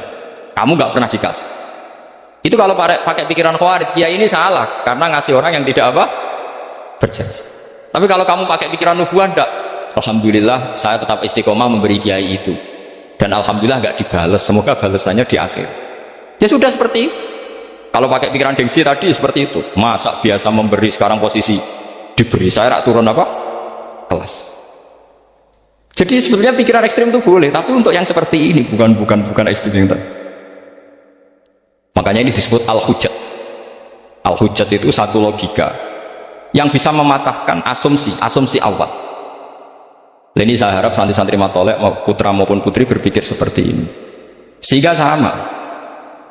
Kamu nggak pernah dikasih. Itu kalau pakai pikiran Khawarij, kiai ini salah karena ngasih orang yang tidak apa? Berjasa. Tapi kalau kamu pakai pikiran nubuah, enggak. Alhamdulillah saya tetap istiqomah memberi kiai itu. Dan alhamdulillah nggak dibales. Semoga balasannya di akhir. Ya sudah seperti itu. Kalau pakai pikiran gengsi tadi seperti itu. Masa biasa memberi sekarang posisi diberi, saya turun apa? Kelas. Jadi sebetulnya pikiran ekstrim itu boleh, tapi untuk yang seperti ini bukan ekstrim yang tadi. Makanya ini disebut al-hujjat. Al-hujjat itu satu logika yang bisa mematahkan asumsi awal. Ini saya harap santri-santri matolek, putra maupun putri berpikir seperti ini. Sehingga sama.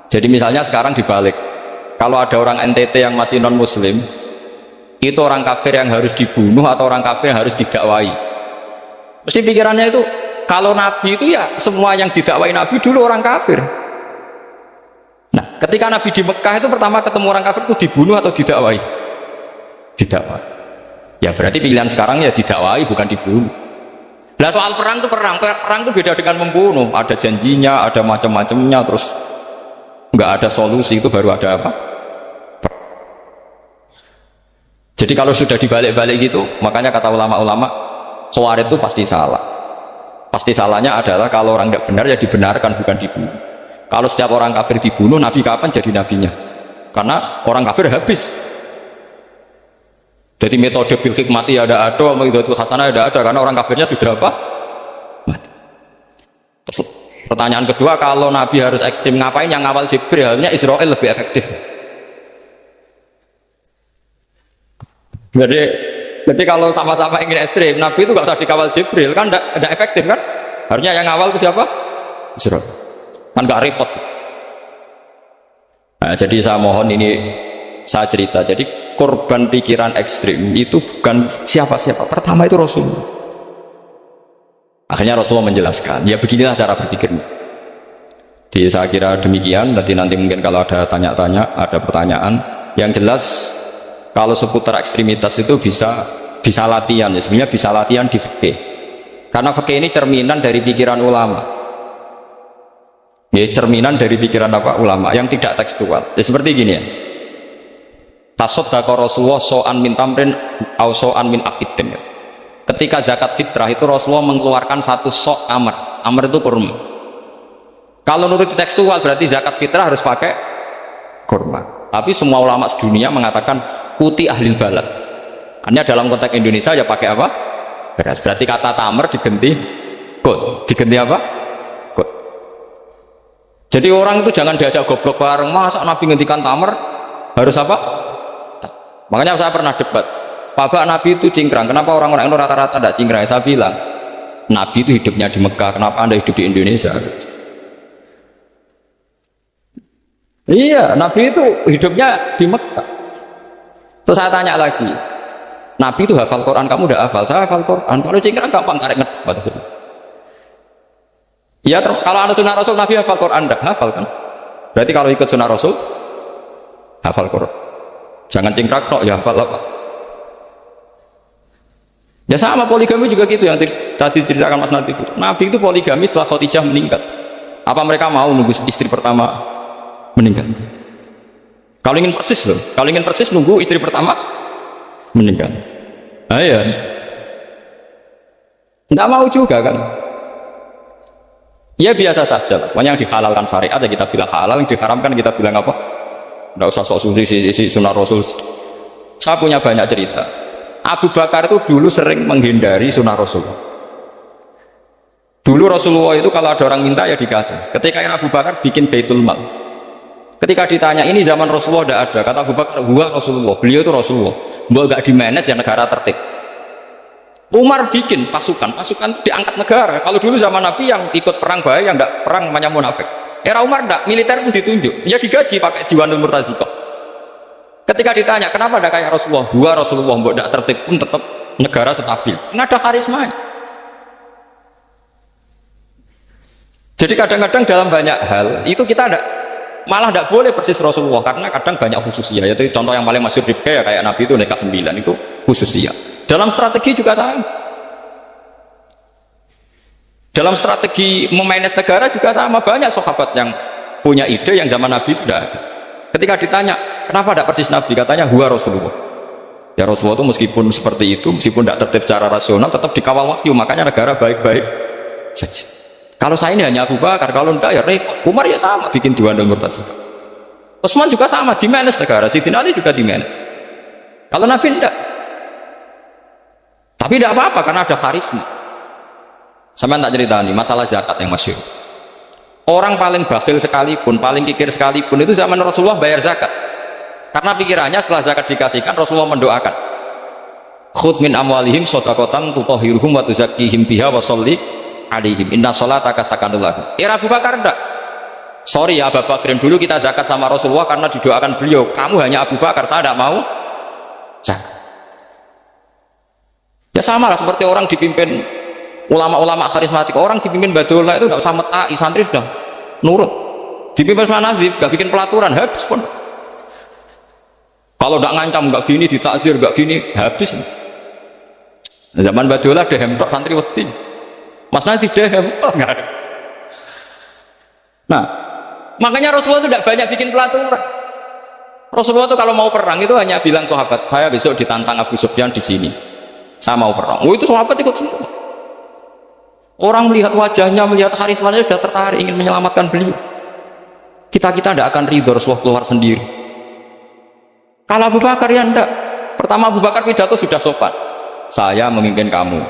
Jadi misalnya sekarang dibalik, kalau ada orang NTT yang masih non-muslim, itu orang kafir yang harus dibunuh atau orang kafir yang harus didakwai. Mesti pikirannya itu, kalau Nabi itu ya semua yang didakwai Nabi dulu orang kafir. Nah, ketika Nabi di Mekah itu pertama ketemu orang kafir itu dibunuh atau didakwai? Didakwai. Ya berarti pilihan sekarang ya didakwai bukan dibunuh. Nah soal perang itu perang itu beda dengan membunuh. Ada janjinya, ada macam-macamnya, terus nggak ada solusi, itu baru ada apa? Jadi kalau sudah dibalik-balik gitu, makanya kata ulama-ulama, Khawarij itu pasti salah. Pasti salahnya adalah kalau orang nggak benar ya dibenarkan, bukan dibunuh. Kalau setiap orang kafir dibunuh, Nabi kapan jadi nabinya? Karena orang kafir habis. Jadi metode bil hikmati ada, metode hasanah ada, karena orang kafirnya sudah apa? Mati. Terus, pertanyaan kedua, kalau Nabi harus ekstrim ngapain? Yang ngawal Jibril, halnya Israel lebih efektif. Jadi kalau sama-sama ingin ekstrim, Nabi itu nggak usah dikawal Jibril, kan tidak efektif kan? Harusnya yang ngawal itu siapa? Israel. Kan nggak repot. Nah, jadi saya mohon ini saya cerita. Jadi korban pikiran ekstrim itu bukan siapa-siapa. Pertama itu Rasulullah. Akhirnya Rasulullah menjelaskan, ya beginilah cara berpikirnya. Jadi saya kira demikian. Nanti mungkin kalau ada tanya-tanya, ada pertanyaan. Yang jelas kalau seputar ekstremitas itu bisa latihan. Ya sebenarnya bisa latihan di fikih. Karena fikih ini cerminan dari pikiran ulama. Ya cerminan dari pikiran apa ulama yang tidak tekstual. Ya seperti gini ya. Tasaddaqa Rasulullah so'an min tamrin au so'an min aqidin. Ketika zakat fitrah itu Rasulullah mengeluarkan satu sok amr. Amr itu kurma. Kalau menurut tekstual berarti zakat fitrah harus pakai kurma. Tapi semua ulama sedunia mengatakan kuti ahlil balad. Hanya dalam konteks Indonesia ya pakai apa? Beras. Berarti kata tamr diganti kut. Diganti apa? Kut. Jadi orang itu jangan diajak goblok bareng. Masa Nabi ngendikan tamr harus apa? Makanya saya pernah debat, Pak Nabi itu cingkrang, kenapa orang-orang itu rata-rata tidak cingkrang? Saya bilang, Nabi itu hidupnya di Mekah, kenapa Anda hidup di Indonesia? Iya, Nabi itu hidupnya di Mekah. Terus saya tanya lagi, Nabi itu hafal Quran, kamu udah hafal? Saya hafal Quran, kalau cingkrang gampang tarik ngebat. Ya, kalau ada sunnah Rasul, Nabi hafal Quran, enggak hafal kan? Berarti kalau ikut sunnah Rasul, hafal Quran. Jangan cingkrak tok, ya hafal apa? Ya sama poligami juga gitu yang tadi ceritakan Mas Natif. Nabi itu poligami setelah Khadijah meninggal. Apa mereka mau nunggu istri pertama meninggal? Kalau ingin persis loh, kalau ingin persis nunggu istri pertama meninggal. Nah, ya. Nggak mau juga kan? Ya biasa saja lah. Yang dihalalkan syariat ya kita bilang halal, yang diharamkan kita bilang apa? Nggak usah sok suci sunnah Rasul. Saya punya banyak cerita. Abu Bakar itu dulu sering menghindari sunnah Rasul. Dulu Rasulullah itu kalau ada orang minta ya dikasih. Ketika Abu Bakar bikin Baitul Mal, ketika ditanya ini zaman Rasulullah tidak ada, kata Abu Bakar, gua Rasulullah, beliau itu Rasulullah. Mau nggak di manage ya negara tertib. Umar bikin pasukan diangkat negara. Kalau dulu zaman Nabi yang ikut perang bahaya, yang nggak perang namanya munafik. Era Umar enggak, militer pun ditunjuk, ya digaji pakai Diwanul Murtaziqah. Ketika ditanya kenapa enggak kayak Rasulullah, gua Rasulullah mbok enggak tertib pun tetap negara stabil, karena ada karismanya. Jadi kadang-kadang dalam banyak hal itu kita malah tidak boleh persis Rasulullah, karena kadang banyak khususnya. Yaitu contoh yang paling masyhur ya, kayak Nabi itu naik ke 9 itu khususnya. Dalam strategi juga sama. Dalam strategi memanage negara juga sama. Banyak sahabat yang punya ide yang zaman Nabi itu tidak ada. Ketika ditanya, kenapa tidak persis Nabi? Katanya, huwa Rasulullah. Ya Rasulullah itu meskipun seperti itu, meskipun tidak tertib secara rasional, tetap dikawal wahyu. Makanya negara baik-baik saja. Kalau saya ini hanya Abu Bakar, kalau tidak ya repot. Umar ya sama, bikin Diwanul Murtasyid. Utsman juga sama, di-manage negara. Sayyidina Ali juga di-manage. Kalau Nabi tidak. Tapi tidak apa-apa, karena ada karisma. Sampai tak cerita nih, masalah zakat yang masyhur. Orang paling bakhil sekalipun, paling kikir sekalipun, itu zaman Rasulullah bayar zakat. Karena pikirannya setelah zakat dikasihkan, Rasulullah mendoakan, khudh min amwalihim shadaqatan tutahhiruhum wa tuzakkihim biha wa sholli alaihim inna sholataka sakanul lahum. Era Abu Bakar enggak. Sorry ya Abu Bakrin, dulu kita zakat sama Rasulullah karena didoakan beliau. Kamu hanya Abu Bakar, saya tidak mau zakat. Ya sama lah seperti orang dipimpin ulama-ulama karismatik, orang dipimpin Badullah itu nggak usah metai, santri sudah nurut. Dipimpin sama Nazif, nggak bikin pelaturan, habis pun. Kalau nggak ngancam, nggak gini, ditakzir, nggak gini, habis. Zaman Badullah dehem tok santri wedi. Mas Nazif dehem, nggak ada. Nah, makanya Rasulullah itu tidak banyak bikin pelaturan. Rasulullah itu kalau mau perang itu hanya bilang sahabat, saya besok ditantang Abu Sufyan di sini, saya mau perang. Oh itu sahabat ikut semua. Orang melihat wajahnya, melihat karismanya sudah tertarik ingin menyelamatkan beliau. Kita tidak akan ridho Rasulullah keluar sendiri. Kalau Abu Bakar ya enggak. Pertama Abu Bakar pidato sudah sopan. Saya memimpin kamu.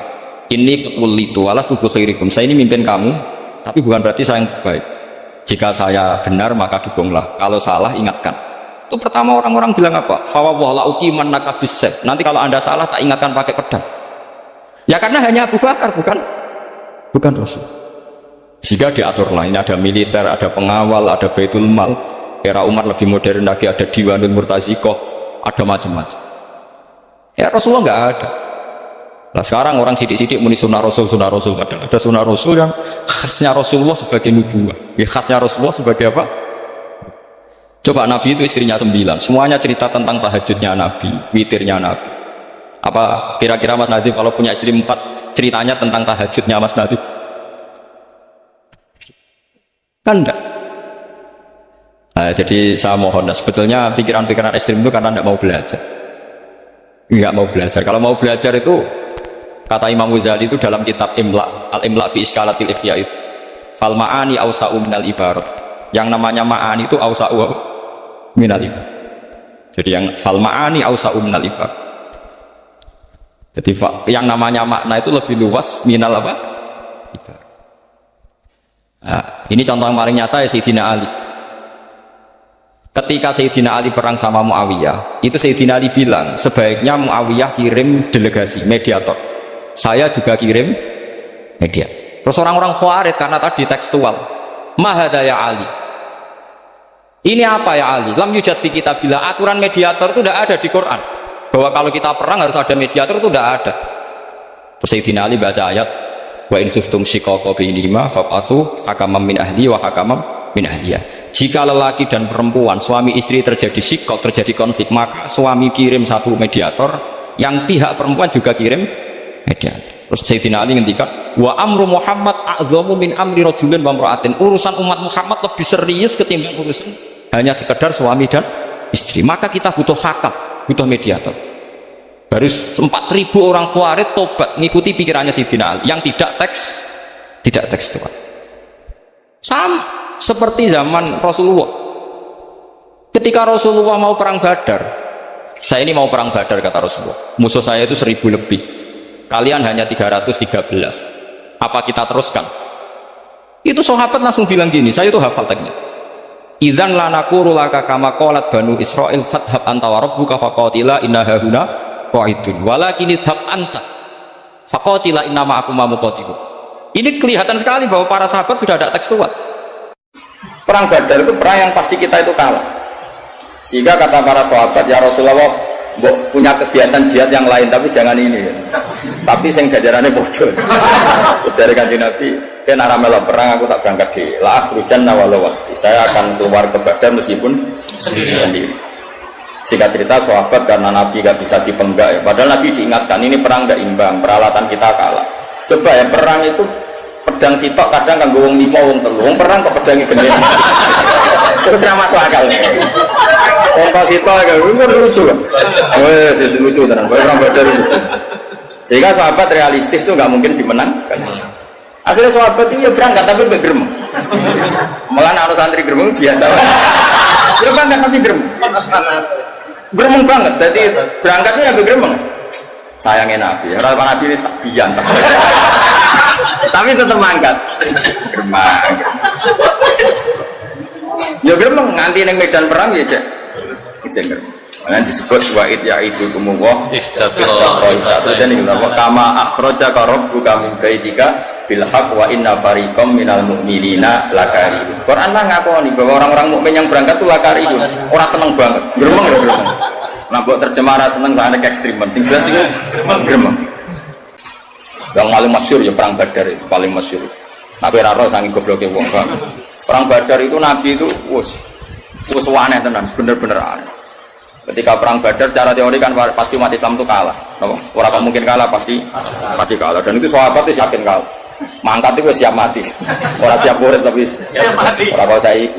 Ini kulitu alas tubuh khairikum. Saya ini memimpin kamu, tapi bukan berarti saya yang terbaik. Jika saya benar maka dukunglah. Kalau salah ingatkan. Itu pertama orang-orang bilang apa? Fawwah la uqiman naka bisayf. Nanti kalau Anda salah tak ingatkan pakai pedang. Ya karena hanya Abu Bakar bukan Rasul. Sehingga diaturlah, ini ada militer, ada pengawal, ada Baitul Mal. Era Umar lebih modern lagi, ada Diwanul Murtasyid, ada macam-macam. Ya Rasulullah nggak ada. Nah sekarang orang sidik-sidik muni sunnah Rasul. Kadang ada sunnah Rasul yang khasnya Rasulullah sebagai nubuwah. Ya khasnya Rasulullah sebagai apa? Coba Nabi itu istrinya 9. Semuanya cerita tentang tahajudnya Nabi, witirnya Nabi. Apa kira-kira Mas Nadif kalau punya istri 4 ceritanya tentang tahajudnya Mas Nadif? Kan enggak. Nah, jadi saya mohon, sebetulnya pikiran-pikiran ekstrim itu karena enggak mau belajar. Enggak mau belajar. Kalau mau belajar itu kata Imam Ghazali itu dalam kitab Imla, Al-Imla fi Iskalatil Ikhya itu, fal ma'ani awsa'u minal ibarat. Yang namanya ma'ani itu awsa'u minal ibarat. Jadi yang fal ma'ani awsa'u minal ibarat. Jadi yang namanya makna itu lebih luas minal apa? Nah, ini contoh yang paling nyata ya Sayyidina Ali. Ketika Sayyidina Ali perang sama Muawiyah, itu Sayyidina Ali bilang sebaiknya Muawiyah kirim delegasi mediator. Saya juga kirim mediator. Terus orang-orang Khawarij karena tadi tekstual. Mahada ya Ali. Ini apa ya Ali? Lam yujad fi kitabillah. Aturan mediator itu tidak ada di Quran. Bahwa kalau kita perang harus ada mediator itu tidak ada. Terus Sayyidina Ali baca ayat wa in khiftum shiqaqa bainihima fab'atsu hakaman min ahli wa hakaman min ahliyah. Jika lelaki dan perempuan suami istri terjadi shiqaq, terjadi konflik, maka suami kirim satu mediator, yang pihak perempuan juga kirim mediator. Terus Sayyidina Ali ngendikan wa amru Muhammad a'dhamu min amri rajulin wa imra'atin. Urusan umat Muhammad lebih serius ketimbang urusan hanya sekedar suami dan istri. Maka kita butuh hakam, butuh mediator. Baru 4.000 orang Khawarij tobat ngikuti pikirannya Sayyidina Ali yang tidak tekstual. Sama seperti zaman Rasulullah. Ketika Rasulullah mau perang Badar, saya ini mau perang Badar kata Rasulullah. Musuh saya itu 1.000 lebih. Kalian hanya 313. Apa kita teruskan? Itu sahabat langsung bilang gini, saya itu hafal teksnya. Idzan la naqulu laka kama qalat banu Israil fathab anta wa rabbuka faqatila inna hauna qa'idun walakin idhab anta faqatila inna ma'akum muqatilun. Ini kelihatan sekali bahwa para sahabat sudah ada tekstual. Perang Badar itu perang yang pasti kita itu kalah. Sehingga kata para sahabat, ya Rasulullah, mbok punya kegiatan jihad yang lain tapi jangan ini. Tapi sing ganjarane padha. Jare Kanjeng Nabi, "Ken ora melo perang aku tak berangkat di la akhrujanna walau wahdi." Saya akan keluar ke Badar meskipun sendiri. Singkat cerita sahabat karena Nabi gak bisa dipenggak ya. Padahal Nabi diingatkan ini perang gak imbang, peralatan kita kalah. Coba ya perang itu pedang sitok kadang kan wong 5 wong 3. Wong perang kok pedangi gede. Terus ra masuk akal. Wong kok sitok kan lucu kan. Wes lucu tenan. Perang Badar itu. Sehingga sahabat realistis itu nggak mungkin dimenangkan. Akhirnya sahabat itu ya berangkat tapi bergeremeng. Malah anak santri geremeng biasa. Dia berangkat tapi geremeng. Geremeng banget. Jadi berangkatnya ya bergeremeng. Sayangnya Nabi. Orang Nabi ini sabian. Tapi tetap mangkat. Geremeng. Ya geremeng nganti neng medan perang ya cek. Geremeng. Yang disebut wa'id ya'idu kumullah kama akhrajaka rabbuka min baitika bil haqq wa inna fariqam minal mu'minina lakarihun. Quran lah ngakoni bahwa orang-orang mukmin yang berangkat itu lakarihun. Orang seneng banget, gremeng lho gremeng. Nah buat terjemah seneng sangat ekstrimen. Sing jelas itu gremeng. Yang paling masyhur ya perang Badar itu paling masyhur. Nah kowe ora ro saking gobloke wong. Perang Badar itu Nabi itu wis aneh tenan, bener-bener aneh. Ketika perang Badar, cara teori kan pasti umat Islam itu kalah. Orang mungkin kalah pasti kalah. Dan itu sahabat itu yakin kalah. Mangkat itu siap mati. Orang siap urip tapi siap mati. Orang kau saya